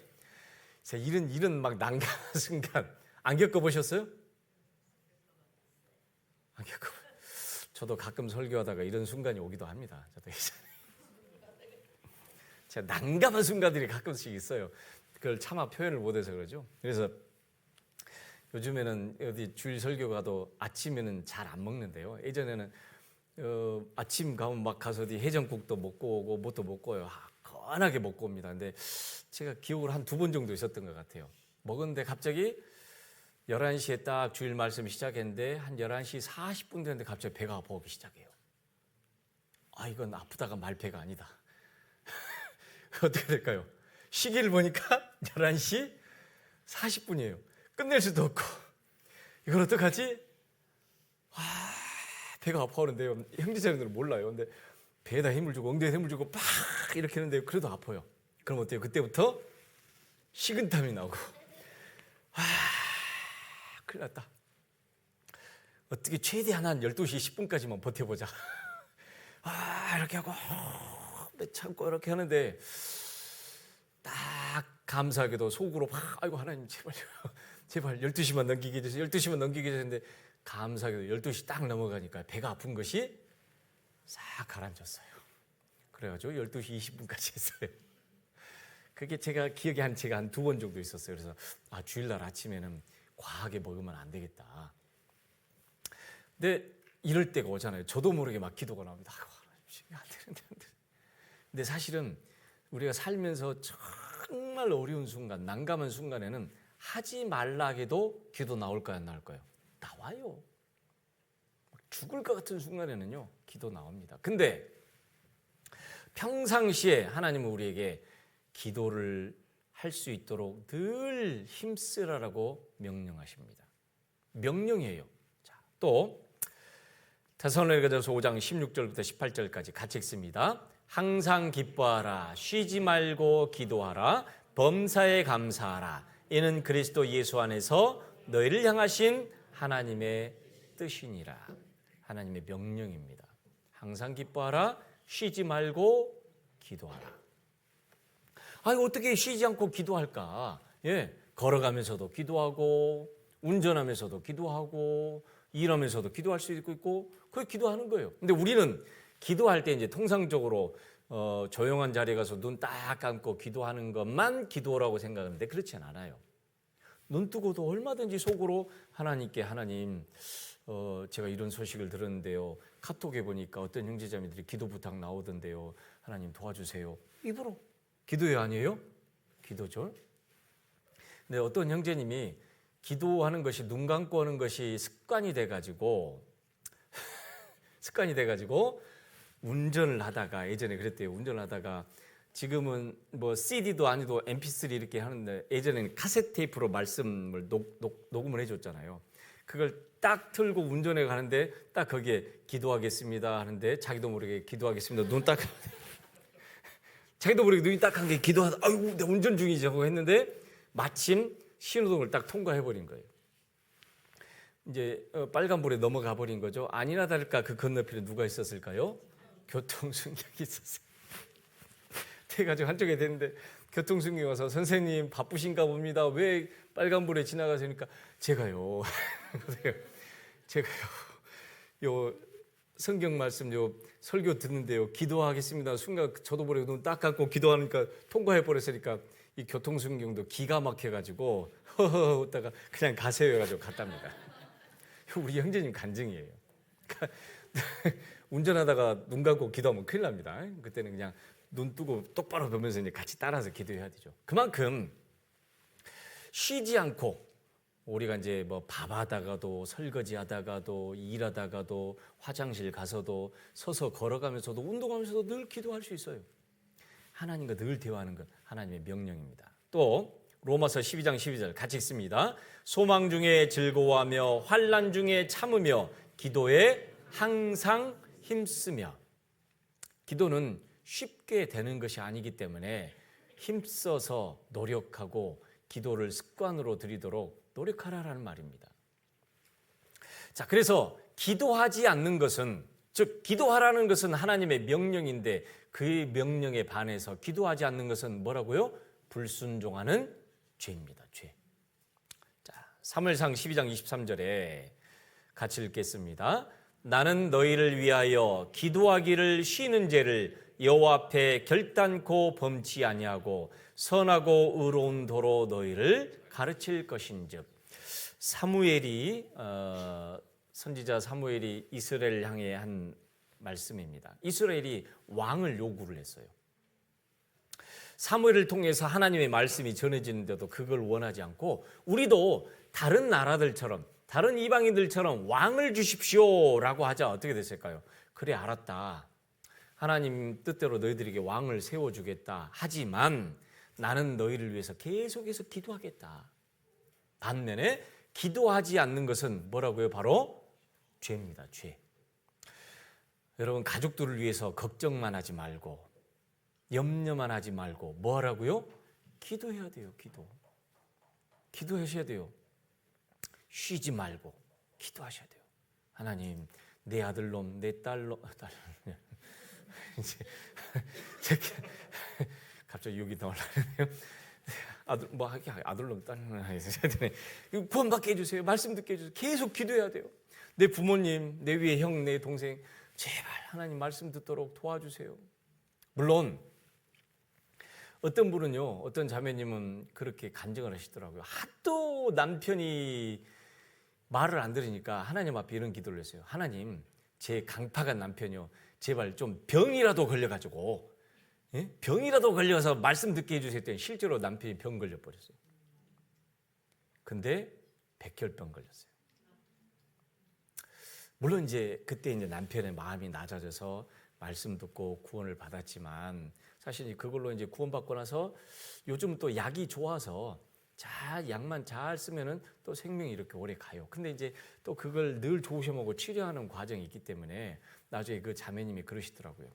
이런 막 난감한 순간 안 겪어보셨어요? 안 겪어보셨어요? 저도 가끔 설교하다가 이런 순간이 오기도 합니다. 저도 제가 난감한 순간들이 가끔씩 있어요. 그걸 차마 표현을 못해서 그러죠. 그래서 요즘에는 어디 주일 설교 가도 아침에는 잘 안 먹는데요. 예전에는 아침 가면 막 가서 어디 해장국도 먹고 오고 뭣도 먹고요. 건하게 먹고 옵니다. 근데 제가 기억을 한 2번 정도 있었던 것 같아요. 먹었는데 갑자기 11시에 딱 주일 말씀 시작했는데 한 11시 40분 됐는데 갑자기 배가 아파오기 시작해요. 이건 아프다가 말 배가 아니다. 어떻게 될까요? 시기를 보니까 11시 40분이에요. 끝낼 수도 없고 이걸 어떡하지? 배가 아파오는데요. 형제자매들은 몰라요. 근데 배에다 힘을 주고 엉덩이에 힘을 주고 팍 이렇게 하는데 그래도 아파요. 그럼 어때요? 그때부터 식은땀이 나고 큰일 났다. 어떻게 최대한 한 12시 10분까지만 버텨보자. 이렇게 하고 참고 이렇게 하는데 딱 감사하게도 속으로 아이고 하나님 제발 12시만 넘기게 해주세요. 12시만 넘기게 해주는데 감사하게도 12시 딱 넘어가니까 배가 아픈 것이 싹 가라앉았어요. 그래가지고 12시 20분까지 했어요. 그게 제가 기억에 한 2번 정도 있었어요. 그래서 주일날 아침에는 과하게 먹으면 안 되겠다. 근데 이럴 때가 오잖아요. 저도 모르게 막 기도가 나옵니다. 안 되는데. 근데 사실은 우리가 살면서 정말 어려운 순간, 난감한 순간에는 하지 말라 해도 기도 나올까요, 안 나올까요? 나와요. 죽을 것 같은 순간에는요, 기도 나옵니다. 근데 평상시에 하나님은 우리에게 기도를 할 수 있도록 늘 힘쓰라라고 명령하십니다. 명령이에요. 자, 또 데살로니가전서 5장 16절부터 18절까지 같이 읽습니다. 항상 기뻐하라, 쉬지 말고 기도하라, 범사에 감사하라. 이는 그리스도 예수 안에서 너희를 향하신 하나님의 뜻이니라. 하나님의 명령입니다. 항상 기뻐하라, 쉬지 말고 기도하라. 아니 어떻게 쉬지 않고 기도할까? 예, 걸어가면서도 기도하고 운전하면서도 기도하고 일하면서도 기도할 수 있고 그게 기도하는 거예요. 근데 우리는 기도할 때 이제 통상적으로 조용한 자리에 가서 눈 딱 감고 기도하는 것만 기도라고 생각하는데 그렇진 않아요. 눈 뜨고도 얼마든지 속으로 하나님께 하나님 제가 이런 소식을 들었는데요. 카톡에 보니까 어떤 형제자매들이 기도 부탁 나오던데요. 하나님 도와주세요. 입으로 기도해 아니에요? 기도죠. 근데 어떤 형제님이 기도하는 것이 눈 감고 하는 것이 습관이 돼가지고 운전을 하다가 예전에 그랬대요. 운전을 하다가 지금은 뭐 CD도 아니도 MP3 이렇게 하는데 예전에는 카세트 테이프로 말씀을 녹음을 해줬잖아요. 그걸 딱 틀고 운전해 가는데 딱 거기에 기도하겠습니다 하는데 자기도 모르게 기도하겠습니다. 눈 딱 자기도 모르게 눈이 딱 한 게 기도하다. 아이고 내 운전 중이지 하고 했는데 마침 신호등을 딱 통과해 버린 거예요. 이제 빨간불에 넘어가 버린 거죠. 아니나 다를까 그 건너편에 누가 있었을까요? 교통순경이 있었어요. 돼가지고 한쪽에 됐는데 교통순경이 와서 선생님 바쁘신가 봅니다. 왜 빨간불에 지나가시니까 제가요 요 성경 말씀 요 설교 듣는데요 기도하겠습니다. 순간 저도 모르게 눈 딱 감고 기도하니까 통과해 버렸으니까 이 교통순경도 기가 막혀가지고 허허 웃다가 그냥 가세요 해가지고 갔답니다. 우리 형제님 간증이에요. 운전하다가 눈 감고 기도하면 큰일 납니다. 그때는 그냥 눈 뜨고 똑바로 보면서 이제 같이 따라서 기도해야 되죠. 그만큼 쉬지 않고 우리가 이제 뭐 밥하다가도 설거지하다가도 일하다가도 화장실 가서도 서서 걸어가면서도 운동하면서도 늘 기도할 수 있어요. 하나님과 늘 대화하는 것 하나님의 명령입니다. 또 로마서 12장 12절 같이 읽습니다. 소망 중에 즐거워하며 환난 중에 참으며 기도에 항상 힘쓰며. 기도는 쉽게 되는 것이 아니기 때문에 힘써서 노력하고 기도를 습관으로 들이도록 노력하라라는 말입니다. 자, 그래서 기도하지 않는 것은 즉 기도하라는 것은 하나님의 명령인데 그의 명령에 반해서 기도하지 않는 것은 뭐라고요? 불순종하는 죄입니다. 죄. 자, 사무엘상 12장 23절에 같이 읽겠습니다. 나는 너희를 위하여 기도하기를 쉬는 죄를 여호와 앞에 결단코 범치 아니하고 선하고 의로운 도로 너희를 가르칠 것인즉. 사무엘이 선지자 사무엘이 이스라엘을 향해 한 말씀입니다. 이스라엘이 왕을 요구를 했어요. 사무엘을 통해서 하나님의 말씀이 전해지는데도 그걸 원하지 않고 우리도 다른 나라들처럼 다른 이방인들처럼 왕을 주십시오라고 하자 어떻게 됐을까요? 그래 알았다. 하나님 뜻대로 너희들에게 왕을 세워주겠다. 하지만 나는 너희를 위해서 계속해서 기도하겠다. 반면에 기도하지 않는 것은 뭐라고요? 바로 죄입니다. 죄. 여러분 가족들을 위해서 걱정만 하지 말고 염려만 하지 말고 뭐 하라고요? 기도해야 돼요. 기도하셔야 돼요. 쉬지 말고 기도하셔야 돼요. 하나님 내 아들놈 내 딸놈 이제 갑자기 욕이 나오려네요. 아들놈 딸놈 구원받게 해주세요. 말씀 듣게 해주세요. 계속 기도해야 돼요. 내 부모님 내 위에 형 내 동생 제발 하나님 말씀 듣도록 도와주세요. 물론 어떤 분은요, 어떤 자매님은 그렇게 간증을 하시더라고요. 하도 남편이 말을 안 들으니까 하나님 앞에 이런 기도를 했어요. 하나님, 제 강팍한 남편이요, 제발 좀 병이라도 걸려가지고, 병이라도 걸려서 말씀 듣게 해주세요 했더니 실제로 남편이 병 걸려버렸어요. 근데 백혈병 걸렸어요. 물론 이제 그때 이제 남편의 마음이 낮아져서 말씀 듣고 구원을 받았지만 사실 그걸로 이제 구원받고 나서 요즘 또 약이 좋아서 약만 잘 쓰면은 또 생명이 이렇게 오래 가요. 근데 이제 또 그걸 늘 조우셔 먹고 치료하는 과정이 있기 때문에 나중에 그 자매님이 그러시더라고요.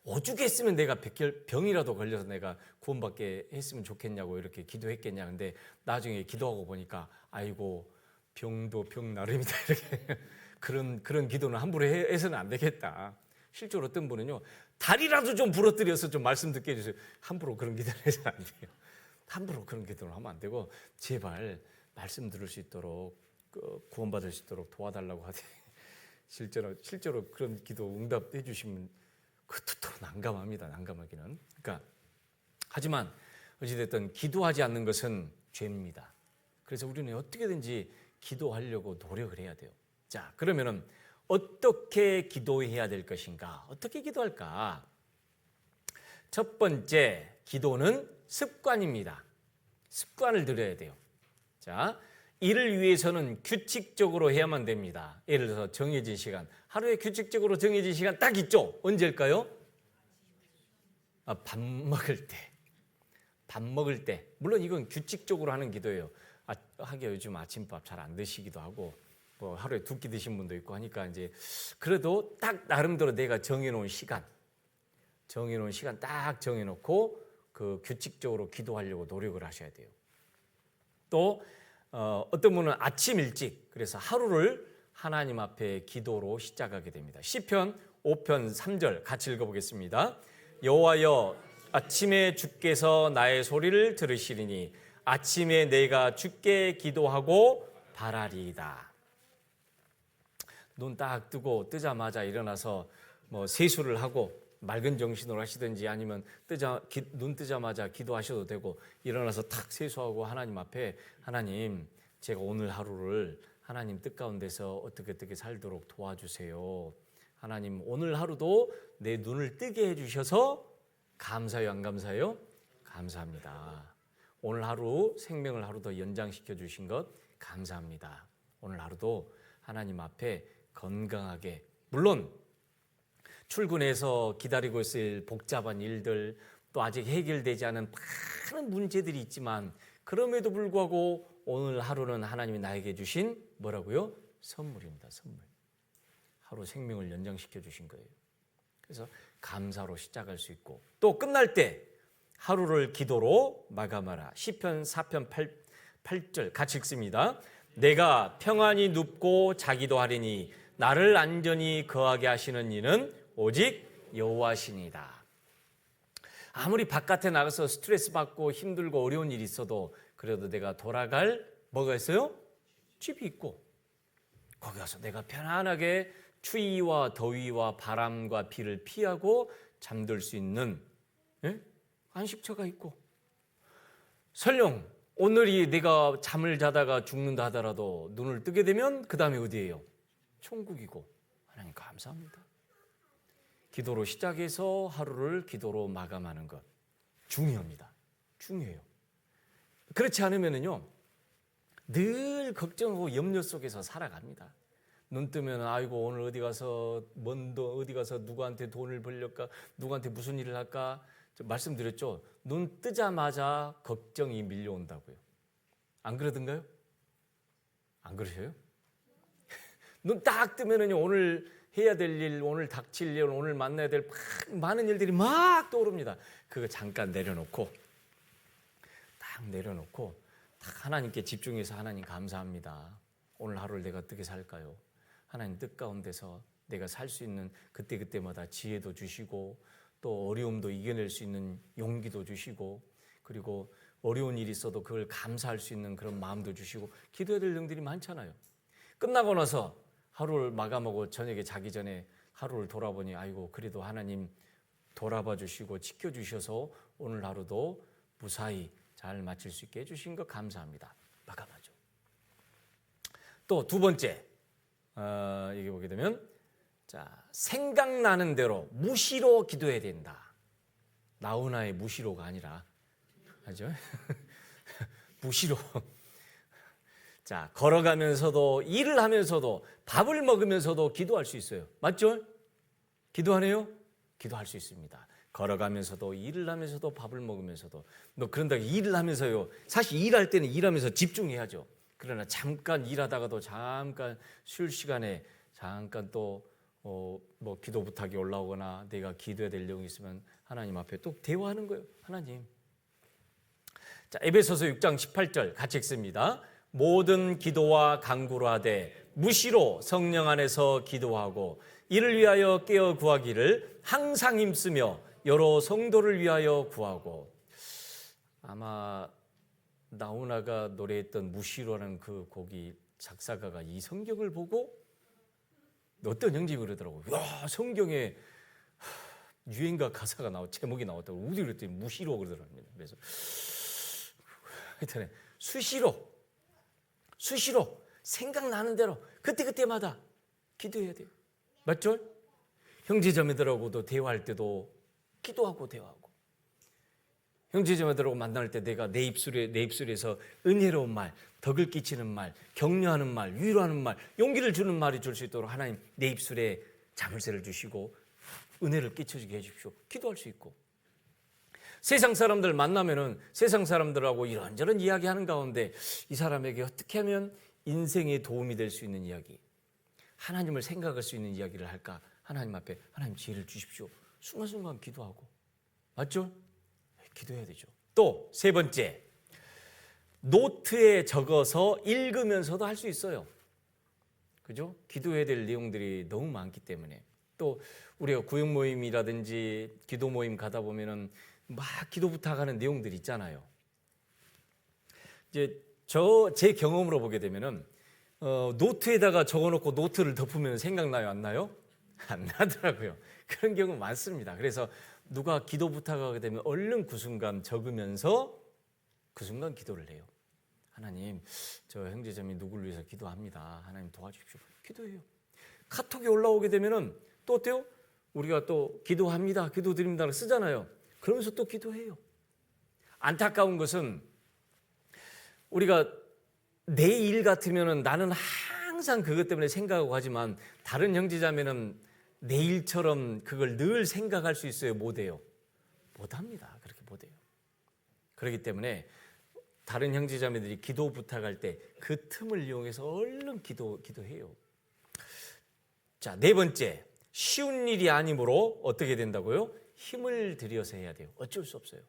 오죽했으면 내가 백혈병이라도 걸려서 내가 구원받게 했으면 좋겠냐고 이렇게 기도했겠냐. 근데 나중에 기도하고 보니까 아이고 병도 병 나름이다 이렇게 그런 기도는 함부로 해서는 안 되겠다. 실제로 어떤 분은요 다리라도 좀 부러뜨려서 좀 말씀 듣게 해주세요. 함부로 그런 기도를 해서 안 돼요. 함부로 그런 기도를 하면 안 되고 제발 말씀 들을 수 있도록 구원받을 수 있도록 도와달라고 하되 실제로 그런 기도 응답해 주시면 그토록 난감합니다. 난감하기는. 그러니까 하지만 어찌됐든 기도하지 않는 것은 죄입니다. 그래서 우리는 어떻게든지 기도하려고 노력을 해야 돼요. 자, 그러면은 어떻게 기도해야 될 것인가? 어떻게 기도할까? 첫 번째, 기도는 습관입니다. 습관을 들여야 돼요. 자, 이를 위해서는 규칙적으로 해야만 됩니다. 예를 들어서 정해진 시간, 하루에 규칙적으로 정해진 시간 딱 있죠? 언제일까요? 밥 먹을 때. 밥 먹을 때. 물론 이건 규칙적으로 하는 기도예요. 하기야 요즘 아침밥 잘 안 드시기도 하고 뭐 하루에 2끼 드신 분도 있고 하니까 이제 그래도 딱 나름대로 내가 정해놓은 시간 딱 정해놓고 그 규칙적으로 기도하려고 노력을 하셔야 돼요. 또 어떤 분은 아침 일찍 그래서 하루를 하나님 앞에 기도로 시작하게 됩니다. 시편 5편 3절 같이 읽어보겠습니다. 여호와여 아침에 주께서 나의 소리를 들으시리니 아침에 내가 주께 기도하고 바라리이다. 눈 딱 뜨고 뜨자마자 일어나서 뭐 세수를 하고 맑은 정신으로 하시든지 아니면 눈 뜨자마자 기도하셔도 되고 일어나서 탁 세수하고 하나님 앞에 하나님 제가 오늘 하루를 하나님 뜻 가운데서 어떻게 살도록 도와주세요. 하나님 오늘 하루도 내 눈을 뜨게 해주셔서 감사해요 안 감사해요? 감사합니다. 오늘 하루 생명을 하루 더 연장시켜 주신 것 감사합니다. 오늘 하루도 하나님 앞에 건강하게 물론 출근해서 기다리고 있을 복잡한 일들 또 아직 해결되지 않은 많은 문제들이 있지만 그럼에도 불구하고 오늘 하루는 하나님이 나에게 주신 뭐라고요? 선물입니다. 선물. 하루 생명을 연장시켜 주신 거예요. 그래서 감사로 시작할 수 있고 또 끝날 때 하루를 기도로 마감하라. 시편 4편 8절 같이 읽습니다. 내가 평안히 눕고 자기도 하리니 나를 안전히 거하게 하시는 이는 오직 여호와시니이다. 아무리 바깥에 나가서 스트레스 받고 힘들고 어려운 일이 있어도 그래도 내가 돌아갈 뭐가 있어요? 집이 있고 거기 가서 내가 편안하게 추위와 더위와 바람과 비를 피하고 잠들 수 있는 안식처가 있고 설령 오늘이 내가 잠을 자다가 죽는다 하더라도 눈을 뜨게 되면 그 다음에 어디예요? 천국이고 하나님 감사합니다. 기도로 시작해서 하루를 기도로 마감하는 것 중요합니다. 중요해요. 그렇지 않으면요 늘 걱정하고 염려 속에서 살아갑니다. 눈 뜨면 아이고 오늘 어디 가서 어디 가서 누구한테 돈을 벌릴까 누구한테 무슨 일을 할까 말씀드렸죠. 눈 뜨자마자 걱정이 밀려온다고요. 안 그러던가요? 안 그러셔요? 눈 딱 뜨면은요 오늘 해야 될 일, 오늘 닥칠 일, 오늘 만나야 될 많은 일들이 막 떠오릅니다. 그거 잠깐 내려놓고 딱 하나님께 집중해서 하나님 감사합니다. 오늘 하루를 내가 어떻게 살까요? 하나님 뜻 가운데서 내가 살 수 있는 그때마다 지혜도 주시고 또 어려움도 이겨낼 수 있는 용기도 주시고 그리고 어려운 일이 있어도 그걸 감사할 수 있는 그런 마음도 주시고 기도해야 될 일들이 많잖아요. 끝나고 나서 하루를 마감하고 저녁에 자기 전에 하루를 돌아보니 아이고 그래도 하나님 돌아봐 주시고 지켜주셔서 오늘 하루도 무사히 잘 마칠 수 있게 해주신 것 감사합니다. 마감하죠. 또 두 번째 여기 보게 되면 생각나는 대로 무시로 기도해야 된다. 나훈아의 무시로가 아니라 알죠? 무시로. 자, 걸어가면서도 일을 하면서도 밥을 먹으면서도 기도할 수 있어요. 맞죠? 기도하네요? 기도할 수 있습니다. 걸어가면서도 일을 하면서도 밥을 먹으면서도 그런다고 일을 하면서요. 사실 일할 때는 일하면서 집중해야죠. 그러나 잠깐 일하다가도 잠깐 쉴 시간에 잠깐 또 뭐 기도 부탁이 올라오거나 내가 기도해야 될 내용이 있으면 하나님 앞에 또 대화하는 거예요. 하나님. 자, 에베소서 6장 18절 같이 읽습니다. 모든 기도와 간구로 하되 무시로 성령 안에서 기도하고 이를 위하여 깨어 구하기를 항상 힘쓰며 여러 성도를 위하여 구하고. 아마 나훈아가 노래했던 무시로라는 그 곡이 작사가가 이 성경을 보고 어떤 형제가 그러더라고요. 야, 성경에 유행가 가사가 제목이 나왔다고. 우리 그랬더니 무시로 그러더라고요. 그래서 하여튼 수시로 생각나는 대로 그때마다 기도해야 돼요. 맞죠? 형제자매들하고도 대화할 때도 기도하고 대화하고, 형제자매들하고 만날 때 내가 내 입술에서 은혜로운 말, 덕을 끼치는 말, 격려하는 말, 위로하는 말, 용기를 주는 말이 줄 수 있도록 하나님 내 입술에 자물쇠를 주시고 은혜를 끼쳐주게 해주십시오. 기도할 수 있고, 세상 사람들 만나면은 세상 사람들하고 이런저런 이야기하는 가운데 이 사람에게 어떻게 하면 인생에 도움이 될 수 있는 이야기, 하나님을 생각할 수 있는 이야기를 할까? 하나님 앞에 하나님 지혜를 주십시오. 순간순간 기도하고. 맞죠? 기도해야 되죠. 또 세 번째, 노트에 적어서 읽으면서도 할 수 있어요. 그죠? 기도해야 될 내용들이 너무 많기 때문에. 또 우리가 구역 모임이라든지 기도 모임 가다 보면은 막 기도 부탁하는 내용들이 있잖아요. 이제 제 경험으로 보게 되면은 노트에다가 적어놓고 노트를 덮으면 생각나요, 안 나요? 안 나더라고요. 그런 경우 많습니다. 그래서 누가 기도 부탁하게 되면 얼른 그 순간 적으면서 그 순간 기도를 해요. 하나님, 저 형제자매 누구를 위해서 기도합니다. 하나님 도와주십시오. 기도해요. 카톡이 올라오게 되면은 또 어때요? 우리가 또 기도합니다, 기도드립니다 쓰잖아요. 그러면서 또 기도해요. 안타까운 것은 우리가 내 일 같으면은 나는 항상 그것 때문에 생각하고 하지만 다른 형제자매는 내 일처럼 그걸 늘 생각할 수 있어요? 못해요? 못합니다. 그렇게 못해요. 그렇기 때문에 다른 형제자매들이 기도 부탁할 때 그 틈을 이용해서 얼른 기도해요. 자, 네 번째, 쉬운 일이 아니므로 어떻게 된다고요? 힘을 들여서 해야 돼요. 어쩔 수 없어요.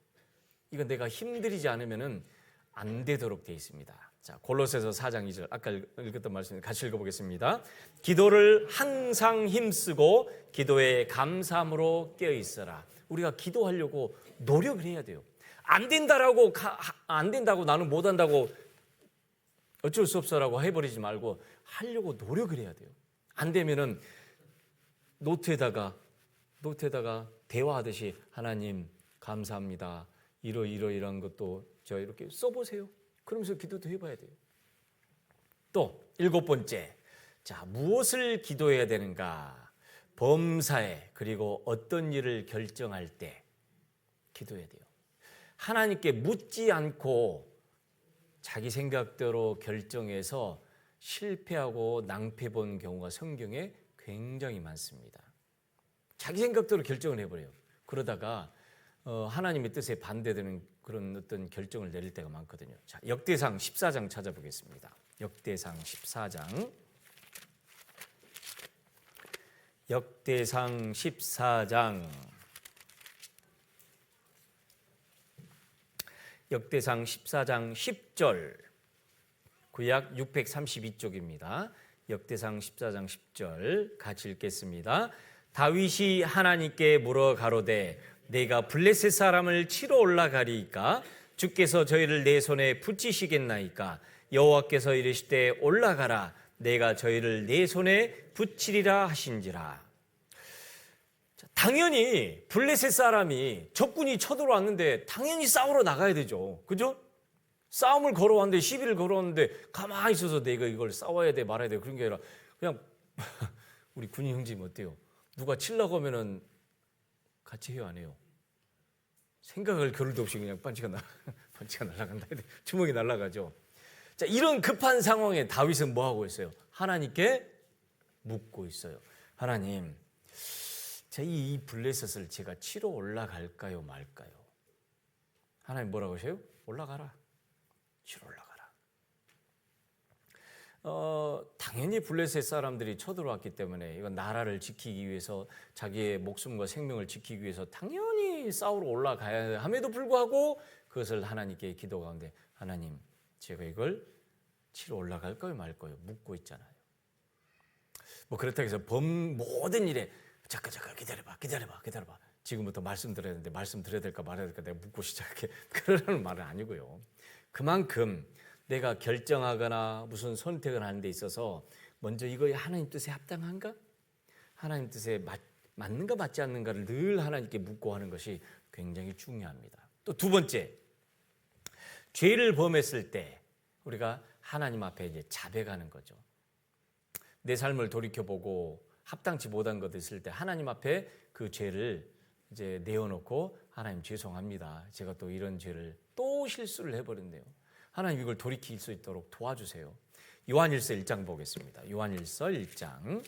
이건 내가 힘들이지 않으면은 안 되도록 되어 있습니다. 자, 골로새서 4장 2절 아까 읽었던 말씀 같이 읽어보겠습니다. 기도를 항상 힘쓰고 기도에 감사함으로 깨어 있어라. 우리가 기도하려고 노력을 해야 돼요. 안 된다고 나는 못한다고 어쩔 수 없어라고 해버리지 말고 하려고 노력을 해야 돼요. 안 되면은 노트에다가 대화하듯이 하나님 감사합니다. 이러이러이러한 것도 저 이렇게 써보세요. 그러면서 기도도 해봐야 돼요. 또 일곱 번째, 자, 무엇을 기도해야 되는가? 범사에, 그리고 어떤 일을 결정할 때 기도해야 돼요. 하나님께 묻지 않고 자기 생각대로 결정해서 실패하고 낭패 본 경우가 성경에 굉장히 많습니다. 자기 생각대로 결정을 해버려요. 그러다가 하나님의 뜻에 반대되는 그런 어떤 결정을 내릴 때가 많거든요. 자, 역대상 14장 찾아보겠습니다. 역대상 14장. 역대상 14장. 역대상 14장 10절. 구약 632쪽입니다. 역대상 14장 10절 같이 읽겠습니다. 다윗이 하나님께 물어 가로되 내가 블레셋 사람을 치러 올라가리이까 주께서 저희를 내 손에 붙이시겠나이까 여호와께서 이르시되 올라가라 내가 저희를 내 손에 붙이리라 하신지라. 당연히 블레셋 사람이 적군이 쳐들어왔는데 당연히 싸우러 나가야 되죠. 그죠? 싸움을 걸어왔는데 시비를 걸어왔는데 가만히 있어서 내가 이걸 싸워야 돼 말아야 돼 그런 게 아니라 그냥 우리 군인 형제님 어때요? 누가 치려고 하면은 같이 해요, 안 해요? 생각할 겨를도 없이 그냥 반지가 날아간다. 주먹이 날아가죠. 자, 이런 급한 상황에 다윗은 뭐 하고 있어요? 하나님께 묻고 있어요. 하나님, 이 블레셋을 제가 치러 올라갈까요, 말까요? 하나님 뭐라고 하세요? 올라가라. 치러 올라가라. 당연히 블레셋 사람들이 쳐들어왔기 때문에 이건 나라를 지키기 위해서 자기의 목숨과 생명을 지키기 위해서 당연히 싸우러 올라가야 함에도 불구하고 그것을 하나님께 기도 가운데 하나님 제가 이걸 치러 올라갈까요 말까요 묻고 있잖아요. 뭐 그렇다고 해서 모든 일에 잠깐 기다려봐. 지금부터 말씀드려야 되는데 말씀드려야 될까 말아야 될까 내가 묻고 시작해. 그러라는 말은 아니고요. 그만큼 내가 결정하거나 무슨 선택을 하는 데 있어서 먼저 이거 하나님 뜻에 합당한가? 하나님 뜻에 맞는가 맞지 않는가를 늘 하나님께 묻고 하는 것이 굉장히 중요합니다. 또 두 번째, 죄를 범했을 때 우리가 하나님 앞에 이제 자백하는 거죠. 내 삶을 돌이켜보고 합당치 못한 것 있을 때 하나님 앞에 그 죄를 이제 내어놓고 하나님 죄송합니다. 제가 또 이런 죄를 또 실수를 해버렸네요. 하나님 이걸 돌이킬 수 있도록 도와주세요. 요한일서 1장 보겠습니다. 요한일서 1장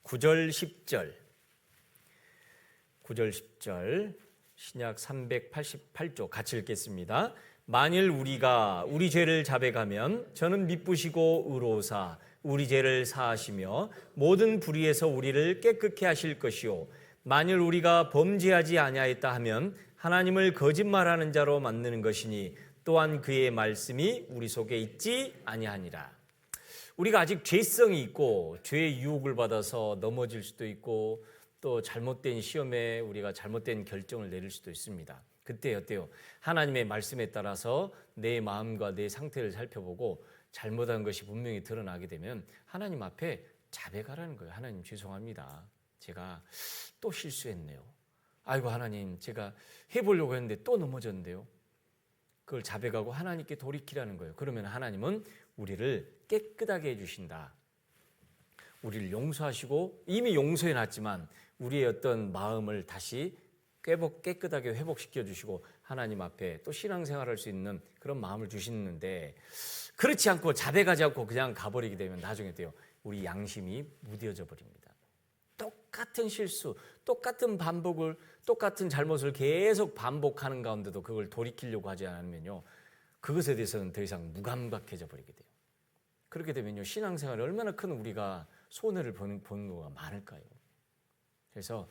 9절 10절 신약 388조 같이 읽겠습니다. 만일 우리가 우리 죄를 자백하면 저는 미쁘시고 의로우사 우리 죄를 사하시며 모든 불의에서 우리를 깨끗게 하실 것이요 만일 우리가 범죄하지 아니하였다 하면 하나님을 거짓말하는 자로 만드는 것이니 또한 그의 말씀이 우리 속에 있지 아니하니라. 우리가 아직 죄성이 있고 죄의 유혹을 받아서 넘어질 수도 있고 또 잘못된 시험에 우리가 잘못된 결정을 내릴 수도 있습니다. 그때 어때요? 하나님의 말씀에 따라서 내 마음과 내 상태를 살펴보고 잘못한 것이 분명히 드러나게 되면 하나님 앞에 자백하라는 거예요. 하나님 죄송합니다. 제가 또 실수했네요. 아이고 하나님 제가 해보려고 했는데 또 넘어졌는데요. 그걸 자백하고 하나님께 돌이키라는 거예요. 그러면 하나님은 우리를 깨끗하게 해주신다. 우리를 용서하시고 이미 용서해놨지만 우리의 어떤 마음을 다시 깨끗하게 회복시켜 주시고 하나님 앞에 또 신앙생활할 수 있는 그런 마음을 주시는데 그렇지 않고 자백하지 않고 그냥 가버리게 되면 나중에 돼요. 우리 양심이 무뎌져 버립니다. 똑같은 실수, 똑같은 반복을, 똑같은 잘못을 계속 반복하는 가운데도 그걸 돌이키려고 하지 않으면요. 그것에 대해서는 더 이상 무감각해져 버리게 돼요. 그렇게 되면요. 신앙생활에 얼마나 큰 우리가 손해를 보는 경우가 많을까요? 그래서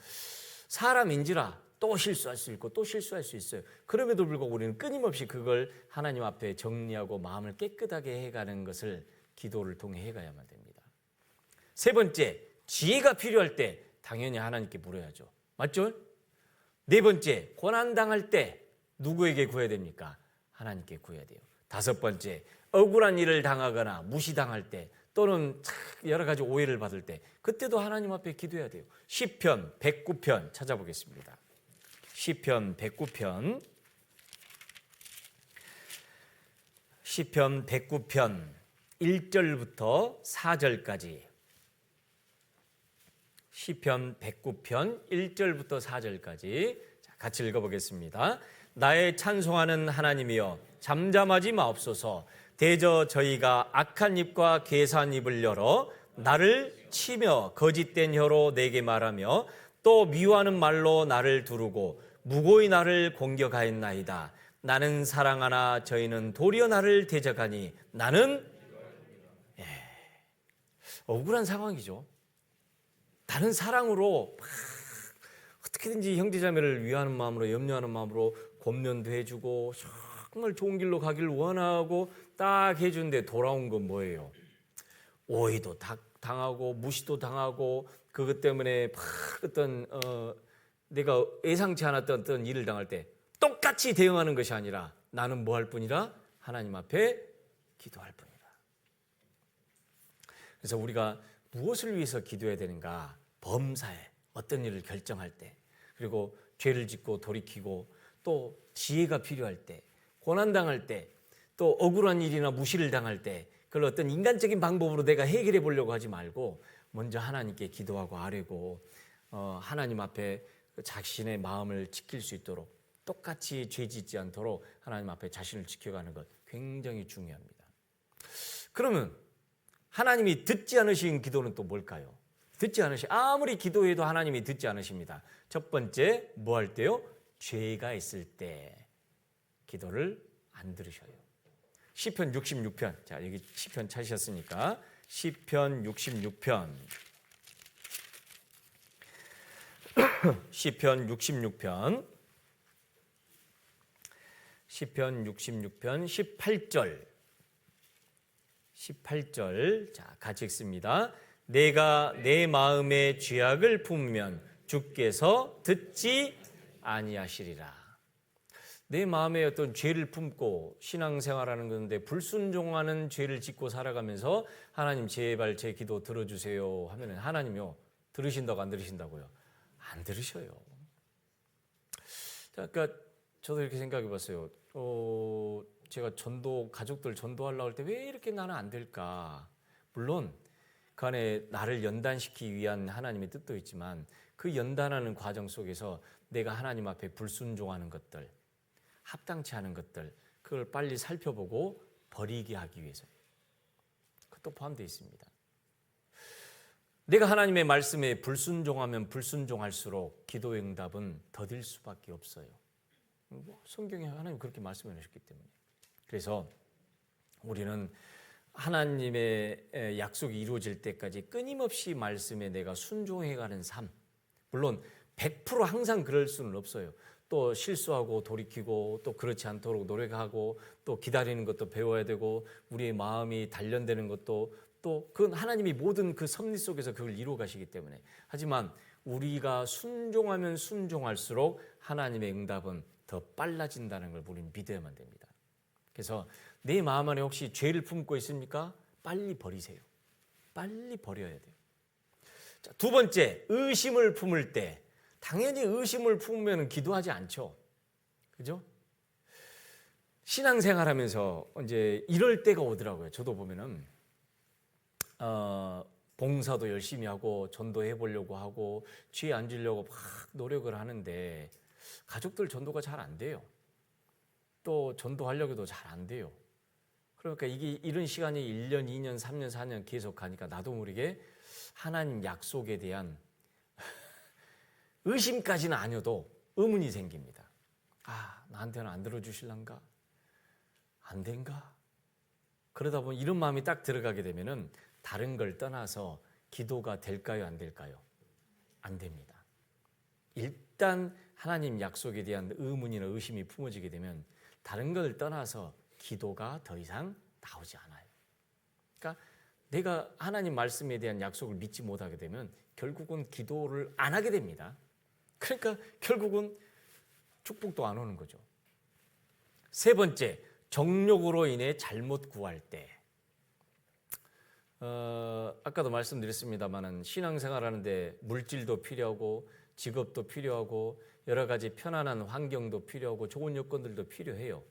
사람인지라 또 실수할 수 있고 또 실수할 수 있어요. 그럼에도 불구하고 우리는 끊임없이 그걸 하나님 앞에 정리하고 마음을 깨끗하게 해가는 것을 기도를 통해 해가야만 됩니다. 세 번째, 지혜가 필요할 때 당연히 하나님께 물어야죠. 맞죠? 네 번째, 고난당할 때 누구에게 구해야 됩니까? 하나님께 구해야 돼요. 다섯 번째, 억울한 일을 당하거나 무시당할 때 또는 여러 가지 오해를 받을 때 그때도 하나님 앞에 기도해야 돼요. 시편 109편 찾아보겠습니다. 시편 109편 1절부터 4절까지 시편 109편 1절부터 4절까지 같이 읽어보겠습니다. 나의 찬송하는 하나님이여 잠잠하지 마옵소서. 대저 저희가 악한 입과 괴사한 입을 열어 나를 치며 거짓된 혀로 내게 말하며 또 미워하는 말로 나를 두르고 무고히 나를 공격하였나이다. 나는 사랑하나 저희는 도리어 나를 대적하니 나는 억울한 상황이죠. 다른 사랑으로 어떻게든지 형제자매를 위하는 마음으로 염려하는 마음으로 권면도 해주고 정말 좋은 길로 가기를 원하고 딱 해주는데 돌아온 건 뭐예요? 오해도 당하고 무시도 당하고 그것 때문에 어떤 내가 예상치 않았던 어떤 일을 당할 때 똑같이 대응하는 것이 아니라 나는 뭐 할 뿐이라 하나님 앞에 기도할 뿐이라. 그래서 우리가 무엇을 위해서 기도해야 되는가? 범사에 어떤 일을 결정할 때 그리고 죄를 짓고 돌이키고 또 지혜가 필요할 때 고난당할 때 또 억울한 일이나 무시를 당할 때 그걸 어떤 인간적인 방법으로 내가 해결해 보려고 하지 말고 먼저 하나님께 기도하고 아뢰고 하나님 앞에 자신의 마음을 지킬 수 있도록 똑같이 죄 짓지 않도록 하나님 앞에 자신을 지켜가는 것 굉장히 중요합니다. 그러면 하나님이 듣지 않으신 기도는 또 뭘까요? 아무리 기도해도 하나님이 듣지 않으십니다. 첫 번째 뭐 할 때요? 죄가 있을 때 기도를 안 들으셔요. 시편 66편. 자, 여기 시편 찾으셨으니까 시편 66편. 시편 66편 시편 66편 18절. 자, 같이 읽습니다. 내가 내 마음의 죄악을 품으면 주께서 듣지 아니하시리라. 내 마음에 어떤 죄를 품고 신앙생활하는 건데 불순종하는 죄를 짓고 살아가면서 하나님 제발 제 기도 들어주세요 하면 하나님요 들으신다고 안 들으신다고요? 안 들으셔요. 그러니까 저도 이렇게 생각해 봤어요. 제가 가족들 전도하려고 할 때 왜 이렇게 나는 안 될까? 물론 그 안에 나를 연단시키기 위한 하나님의 뜻도 있지만 그 연단하는 과정 속에서 내가 하나님 앞에 불순종하는 것들, 합당치 않은 것들, 그걸 빨리 살펴보고 버리게 하기 위해서 그것도 포함되어 있습니다. 내가 하나님의 말씀에 불순종하면 불순종할수록 기도의 응답은 더딜 수밖에 없어요. 성경에 하나님 그렇게 말씀해 주셨기 때문에. 그래서 우리는 하나님의 약속이 이루어질 때까지 끊임없이 말씀에 내가 순종해가는 삶. 물론 100% 항상 그럴 수는 없어요. 또 실수하고 돌이키고 또 그렇지 않도록 노력하고 또 기다리는 것도 배워야 되고 우리의 마음이 단련되는 것도 또 그건 하나님이 모든 그 섭리 속에서 그걸 이루어 가시기 때문에. 하지만 우리가 순종하면 순종할수록 하나님의 응답은 더 빨라진다는 걸 우리는 믿어야만 됩니다. 그래서 내 마음 안에 혹시 죄를 품고 있습니까? 빨리 버리세요. 빨리 버려야 돼요. 자, 두 번째, 의심을 품을 때 당연히 의심을 품으면 기도하지 않죠. 그죠? 신앙생활하면서 이제 이럴 때가 오더라고요. 저도 보면은 봉사도 열심히 하고 전도해 보려고 하고 죄 안 지려고 막 노력을 하는데 가족들 전도가 잘 안 돼요. 또 전도하려고 해도 잘 안 돼요. 그러니까 이런 시간이 1년, 2년, 3년, 4년 계속 가니까 나도 모르게 하나님 약속에 대한 의심까지는 아니어도 의문이 생깁니다. 나한테는 안 들어주실란가? 안 된가? 그러다 보면 이런 마음이 딱 들어가게 되면은 다른 걸 떠나서 기도가 될까요? 안 될까요? 안 됩니다. 일단 하나님 약속에 대한 의문이나 의심이 품어지게 되면 다른 걸 떠나서 기도가 더 이상 나오지 않아요. 그러니까 내가 하나님 말씀에 대한 약속을 믿지 못하게 되면 결국은 기도를 안 하게 됩니다. 그러니까 결국은 축복도 안 오는 거죠. 세 번째, 정욕으로 인해 잘못 구할 때. 아까도 말씀드렸습니다만 신앙생활하는데 물질도 필요하고 직업도 필요하고 여러 가지 편안한 환경도 필요하고 좋은 여건들도 필요해요.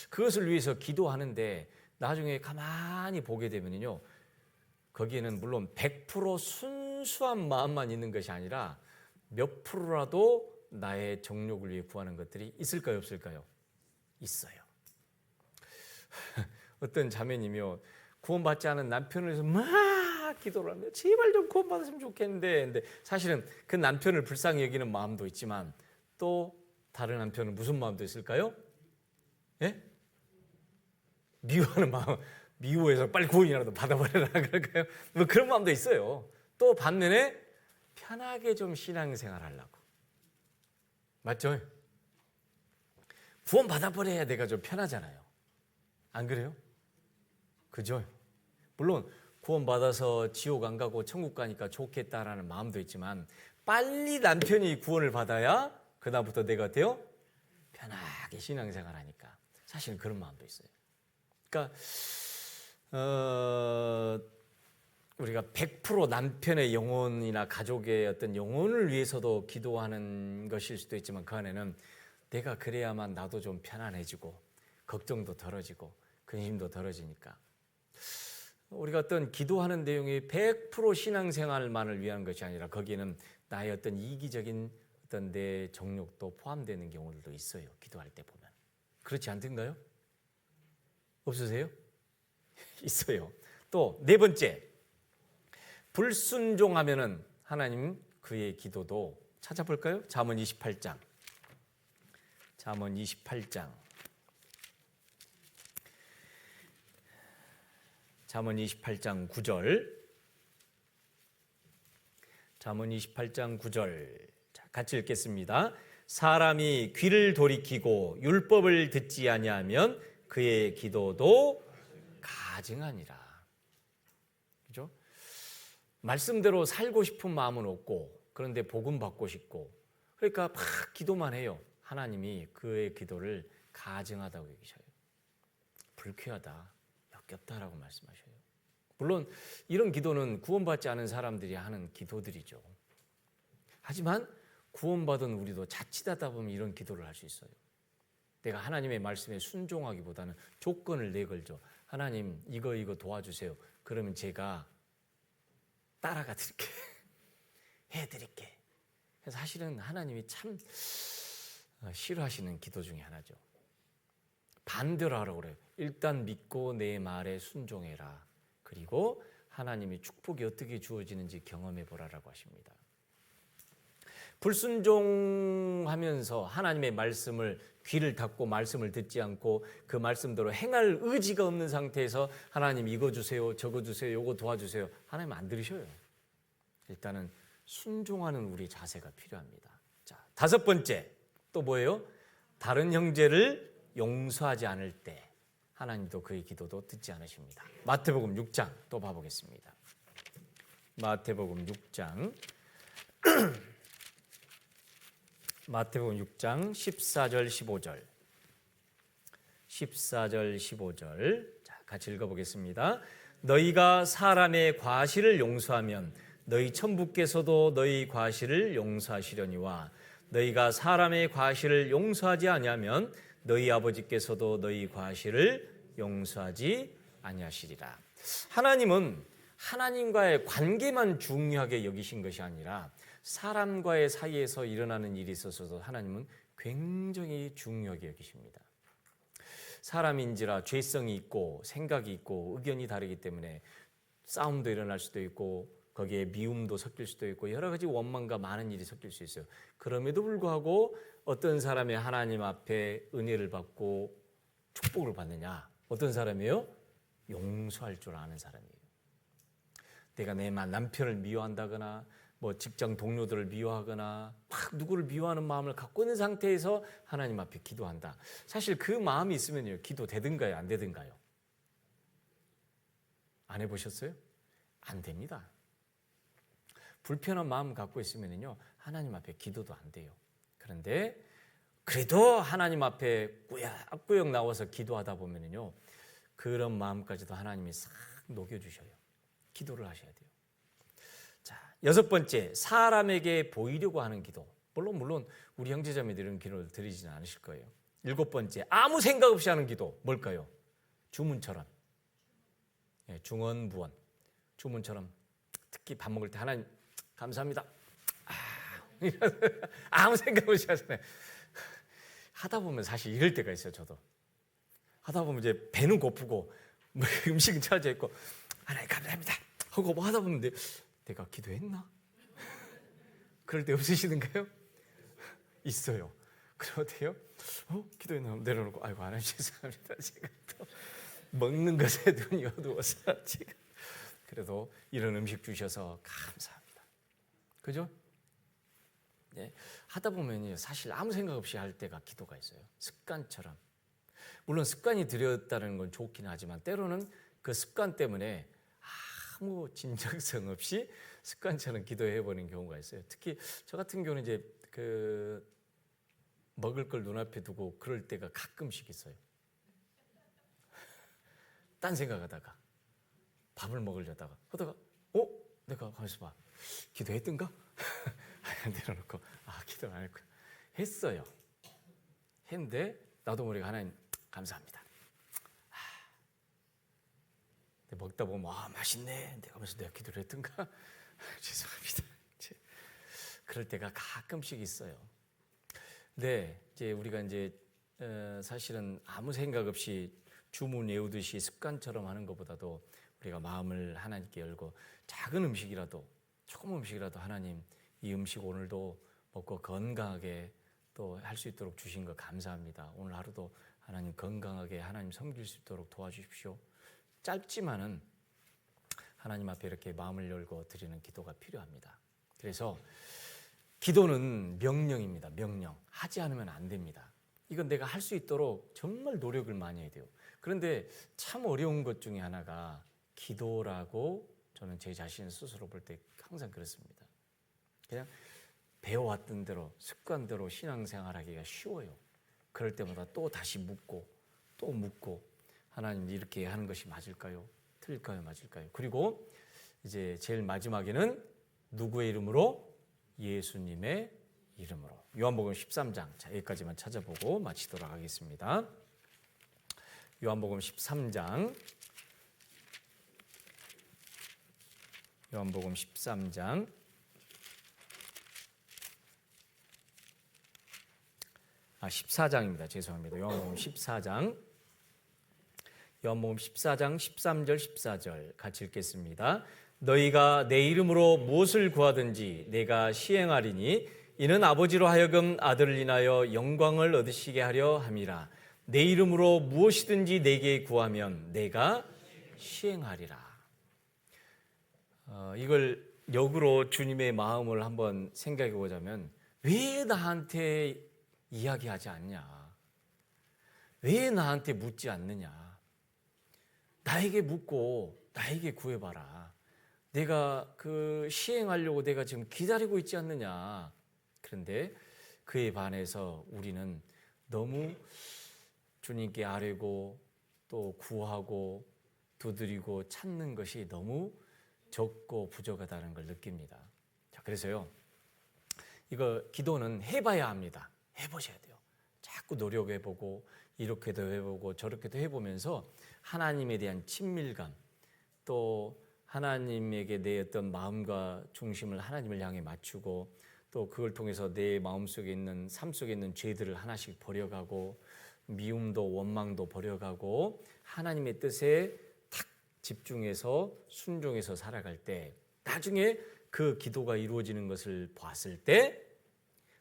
그것을 위해서 기도하는데 나중에 가만히 보게 되면요, 거기에는 물론 100% 순수한 마음만 있는 것이 아니라 몇 프로라도 나의 정욕을 위해 구하는 것들이 있을까요, 없을까요? 있어요. 어떤 자매님이요, 구원받지 않은 남편을 위해서 막 기도를 하며 제발 좀 구원받았으면 좋겠는데, 근데 사실은 그 남편을 불쌍히 여기는 마음도 있지만 또 다른 한편은 무슨 마음도 있을까요? 예? 미워하는 마음, 미워해서 빨리 구원이라도 받아버려라 그럴까요? 뭐 그런 마음도 있어요. 또 반면에 편하게 좀 신앙생활 하려고. 맞죠? 구원 받아버려야 내가 좀 편하잖아요. 안 그래요? 그죠? 물론 구원 받아서 지옥 안 가고 천국 가니까 좋겠다라는 마음도 있지만 빨리 남편이 구원을 받아야 그다음부터 내가 어때요? 편하게 신앙생활 하니까. 사실은 그런 마음도 있어요. 그러니까 우리가 100% 남편의 영혼이나 가족의 어떤 영혼을 위해서도 기도하는 것일 수도 있지만 그 안에는 내가 그래야만 나도 좀 편안해지고 걱정도 덜어지고 근심도 덜어지니까 우리가 어떤 기도하는 내용이 100% 신앙생활만을 위한 것이 아니라 거기에는 나의 어떤 이기적인 어떤 내 정욕도 포함되는 경우들도 있어요. 기도할 때 보면. 그렇지 않던가요? 없으세요? 있어요. 또 네 번째, 불순종하면은 하나님 그의 기도도 찾아볼까요? 잠언 28장. 잠언 28장. 잠언 28장 9절. 잠언 28장 9절. 자, 같이 읽겠습니다. 사람이 귀를 돌이키고 율법을 듣지 아니하면 그의 기도도 가증하니라. 그죠? 말씀대로 살고 싶은 마음은 없고, 그런데 복음 받고 싶고, 그러니까 막 기도만 해요. 하나님이 그의 기도를 가증하다고 얘기하셔요. 불쾌하다, 역겹다라고 말씀하셔요. 물론 이런 기도는 구원받지 않은 사람들이 하는 기도들이죠. 하지만 구원받은 우리도 자칫하다 보면 이런 기도를 할 수 있어요. 내가 하나님의 말씀에 순종하기보다는 조건을 내걸죠. 하나님 이거 도와주세요. 그러면 제가 따라가 드릴게. 해드릴게. 그래서 사실은 하나님이 참 싫어하시는 기도 중에 하나죠. 반대로 하라고 그래요. 일단 믿고 내 말에 순종해라. 그리고 하나님의 축복이 어떻게 주어지는지 경험해 보라라고 하십니다. 불순종하면서 하나님의 말씀을 귀를 닫고 말씀을 듣지 않고 그 말씀대로 행할 의지가 없는 상태에서 하나님 이거 주세요, 저거 주세요, 요거 도와주세요. 하나님 안 들으셔요. 일단은 순종하는 우리 자세가 필요합니다. 자, 다섯 번째 또 뭐예요? 다른 형제를 용서하지 않을 때 하나님도 그의 기도도 듣지 않으십니다. 마태복음 6장 또 봐보겠습니다. 마태복음 6장 마태복음 6장 14절 15절 14절 15절 자, 같이 읽어보겠습니다. 너희가 사람의 과실을 용서하면 너희 천부께서도 너희 과실을 용서하시려니와 너희가 사람의 과실을 용서하지 아니하면 너희 아버지께서도 너희 과실을 용서하지 아니하시리라. 하나님은 하나님과의 관계만 중요하게 여기신 것이 아니라 사람과의 사이에서 일어나는 일이 있어서도 하나님은 굉장히 중요하게 여기십니다. 사람인지라 죄성이 있고 생각이 있고 의견이 다르기 때문에 싸움도 일어날 수도 있고 거기에 미움도 섞일 수도 있고 여러 가지 원망과 많은 일이 섞일 수 있어요. 그럼에도 불구하고 어떤 사람이 하나님 앞에 은혜를 받고 축복을 받느냐? 어떤 사람이에요? 용서할 줄 아는 사람이에요. 내가 내 남편을 미워한다거나 뭐 직장 동료들을 미워하거나 막 누구를 미워하는 마음을 갖고 있는 상태에서 하나님 앞에 기도한다. 사실 그 마음이 있으면요, 기도 되든가요, 안 되든가요? 안 해보셨어요? 안 됩니다. 불편한 마음 갖고 있으면요, 하나님 앞에 기도도 안 돼요. 그런데 그래도 하나님 앞에 꾸역꾸역 나와서 기도하다 보면요, 그런 마음까지도 하나님이 싹 녹여주셔요. 기도를 하셔야 돼요. 자, 여섯 번째, 사람에게 보이려고 하는 기도. 물론 우리 형제자매들이 이런 기도를 드리지는 않으실 거예요. 일곱 번째, 아무 생각 없이 하는 기도. 뭘까요? 주문처럼. 중언부언. 주문처럼. 특히 밥 먹을 때 하나님 감사합니다. 아무 생각 없이 하잖아요. 하다 보면 사실 이럴 때가 있어요. 저도 하다 보면 이제 배는 고프고 음식은 차져 있고 하나님 감사합니다 하고 뭐 하다 보면 내가 기도했나? 그럴 때 없으시는가요? 있어요. 그러면 돼요? 기도했나? 내려놓고 아이고 하나님 죄송합니다. 제가 또 먹는 것에 눈이 어두워서 지금 그래도 이런 음식 주셔서 감사합니다. 그죠? 네. 하다 보면 사실 아무 생각 없이 할 때가 기도가 있어요. 습관처럼. 물론 습관이 들였다는 건 좋긴 하지만 때로는 그 습관 때문에 아무 진정성 없이 습관처럼 기도해버리는 경우가 있어요. 특히 저 같은 경우는 이제 그 먹을 걸 눈앞에 두고 그럴 때가 가끔씩 있어요. 딴 생각하다가 밥을 먹으려다가 하다가 내가 가만있어 봐. 기도했던가? 내려놓고 기도 안 했구나. 했어요. 했는데 나도 모르게 하나님 감사합니다. 먹다 보면 맛있네. 내가 하면서 내가 기도를 했던가? 죄송합니다. 그럴 때가 가끔씩 있어요. 근데 이제 우리가 이제 사실은 아무 생각 없이 주문 외우듯이 습관처럼 하는 것보다도 우리가 마음을 하나님께 열고 작은 음식이라도 조금 음식이라도 하나님 이 음식 오늘도 먹고 건강하게 또 할 수 있도록 주신 거 감사합니다. 오늘 하루도 하나님 건강하게 하나님 섬길 수 있도록 도와주십시오. 짧지만은 하나님 앞에 이렇게 마음을 열고 드리는 기도가 필요합니다. 그래서 기도는 명령입니다. 명령. 하지 않으면 안 됩니다. 이건 내가 할 수 있도록 정말 노력을 많이 해야 돼요. 그런데 참 어려운 것 중에 하나가 기도라고 저는 제 자신 스스로 볼 때 항상 그렇습니다. 그냥 배워왔던 대로 습관대로 신앙생활하기가 쉬워요. 그럴 때마다 또 다시 묻고 또 묻고 하나님 이렇게 하는 것이 맞을까요? 틀릴까요? 맞을까요? 그리고 이제 제일 마지막에는 누구의 이름으로? 예수님의 이름으로. 요한복음 13장. 자, 여기까지만 찾아보고 마치도록 하겠습니다. 요한복음 13장. 요한복음 13장. 아, 14장입니다. 죄송합니다. 요한복음 14장. 요한복음 14장 13절 14절 같이 읽겠습니다. 너희가 내 이름으로 무엇을 구하든지 내가 시행하리니 이는 아버지로 하여금 아들을 인하여 영광을 얻으시게 하려 함이라. 내 이름으로 무엇이든지 내게 구하면 내가 시행하리라. 이걸 역으로 주님의 마음을 한번 생각해 보자면 왜 나한테 이야기하지 않냐? 왜 나한테 묻지 않느냐? 나에게 묻고 나에게 구해봐라. 내가 그 시행하려고 내가 지금 기다리고 있지 않느냐? 그런데 그에 반해서 우리는 너무 주님께 아뢰고 또 구하고 두드리고 찾는 것이 너무 적고 부족하다는 걸 느낍니다. 자, 그래서요. 이거 기도는 해봐야 합니다. 해보셔야 돼요. 자꾸 노력해보고 이렇게도 해보고 저렇게도 해보면서 하나님에 대한 친밀감 또 하나님에게 내 어떤 마음과 중심을 하나님을 향해 맞추고 또 그걸 통해서 내 마음속에 있는 삶 속에 있는 죄들을 하나씩 버려가고 미움도 원망도 버려가고 하나님의 뜻에 탁 집중해서 순종해서 살아갈 때 나중에 그 기도가 이루어지는 것을 봤을 때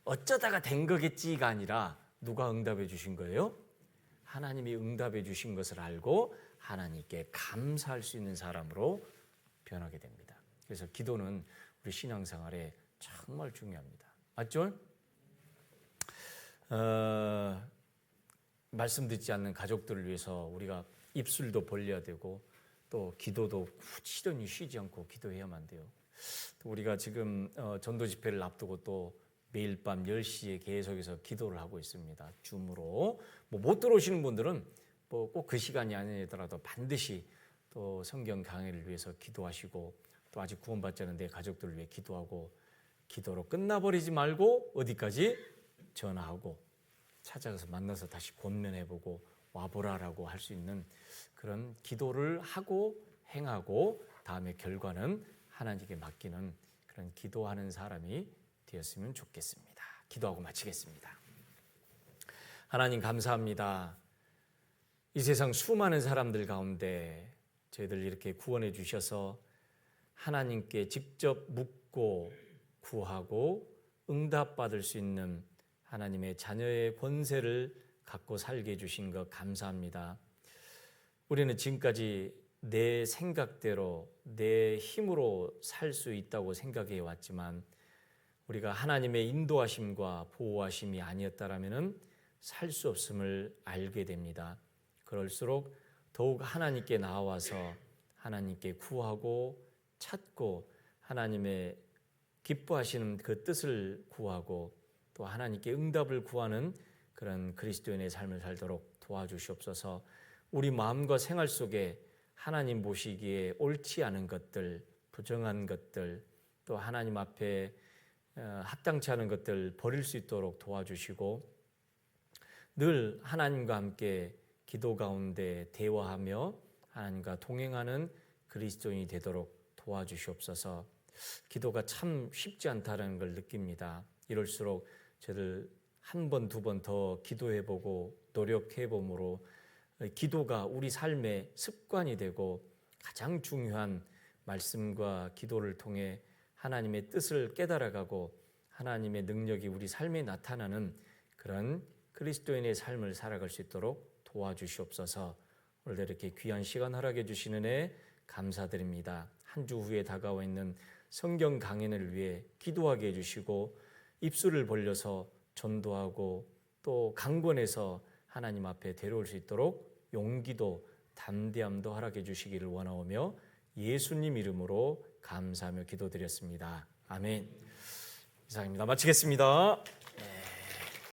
어쩌다가 된 거겠지가 아니라 누가 응답해 주신 거예요? 하나님이 응답해 주신 것을 알고 하나님께 감사할 수 있는 사람으로 변하게 됩니다. 그래서 기도는 우리 신앙생활에 정말 중요합니다. 맞죠? 말씀 듣지 않는 가족들을 위해서 우리가 입술도 벌려야 되고 또 기도도 부지런히 쉬지 않고 기도해야만 돼요. 또 우리가 지금 전도 집회를 앞두고 또 매일 밤 10시에 계속해서 기도를 하고 있습니다. 줌으로. 못 들어오시는 분들은 꼭 그 시간이 아니더라도 반드시 또 성경 강의를 위해서 기도하시고 또 아직 구원받지 않은 내 가족들을 위해 기도하고 기도로 끝나버리지 말고 어디까지 전화하고 찾아가서 만나서 다시 권면해보고 와보라라고 할 수 있는 그런 기도를 하고 행하고 다음에 결과는 하나님께 맡기는 그런 기도하는 사람이 되었으면 좋겠습니다. 기도하고 마치겠습니다. 하나님 감사합니다. 이 세상 수많은 사람들 가운데 저희들 이렇게 구원해 주셔서 하나님께 직접 묻고 구하고 응답받을 수 있는 하나님의 자녀의 권세를 갖고 살게 해주신 것 감사합니다. 우리는 지금까지 내 생각대로 내 힘으로 살 수 있다고 생각해 왔지만 우리가 하나님의 인도하심과 보호하심이 아니었다라면 살 수 없음을 알게 됩니다. 그럴수록 더욱 하나님께 나와서 하나님께 구하고 찾고 하나님의 기뻐하시는 그 뜻을 구하고 또 하나님께 응답을 구하는 그런 그리스도인의 삶을 살도록 도와주시옵소서. 우리 마음과 생활 속에 하나님 보시기에 옳지 않은 것들, 부정한 것들, 또 하나님 앞에 합당치 않은 것들 버릴 수 있도록 도와주시고 늘 하나님과 함께 기도 가운데 대화하며 하나님과 동행하는 그리스도인이 되도록 도와주시옵소서. 기도가 참 쉽지 않다는 걸 느낍니다. 이럴수록 저를 한 번, 두 번 더 기도해보고 노력해봄으로 기도가 우리 삶의 습관이 되고 가장 중요한 말씀과 기도를 통해 하나님의 뜻을 깨달아가고 하나님의 능력이 우리 삶에 나타나는 그런 그리스도인의 삶을 살아갈 수 있도록 도와주시옵소서. 오늘도 이렇게 귀한 시간 허락해 주시는 애 감사드립니다. 한 주 후에 다가와 있는 성경 강연을 위해 기도하게 해주시고 입술을 벌려서 전도하고 또 강권해서 하나님 앞에 데려올 수 있도록 용기도 담대함도 허락해 주시기를 원하오며 예수님 이름으로 감사하며 기도드렸습니다. 아멘. 이상입니다. 마치겠습니다.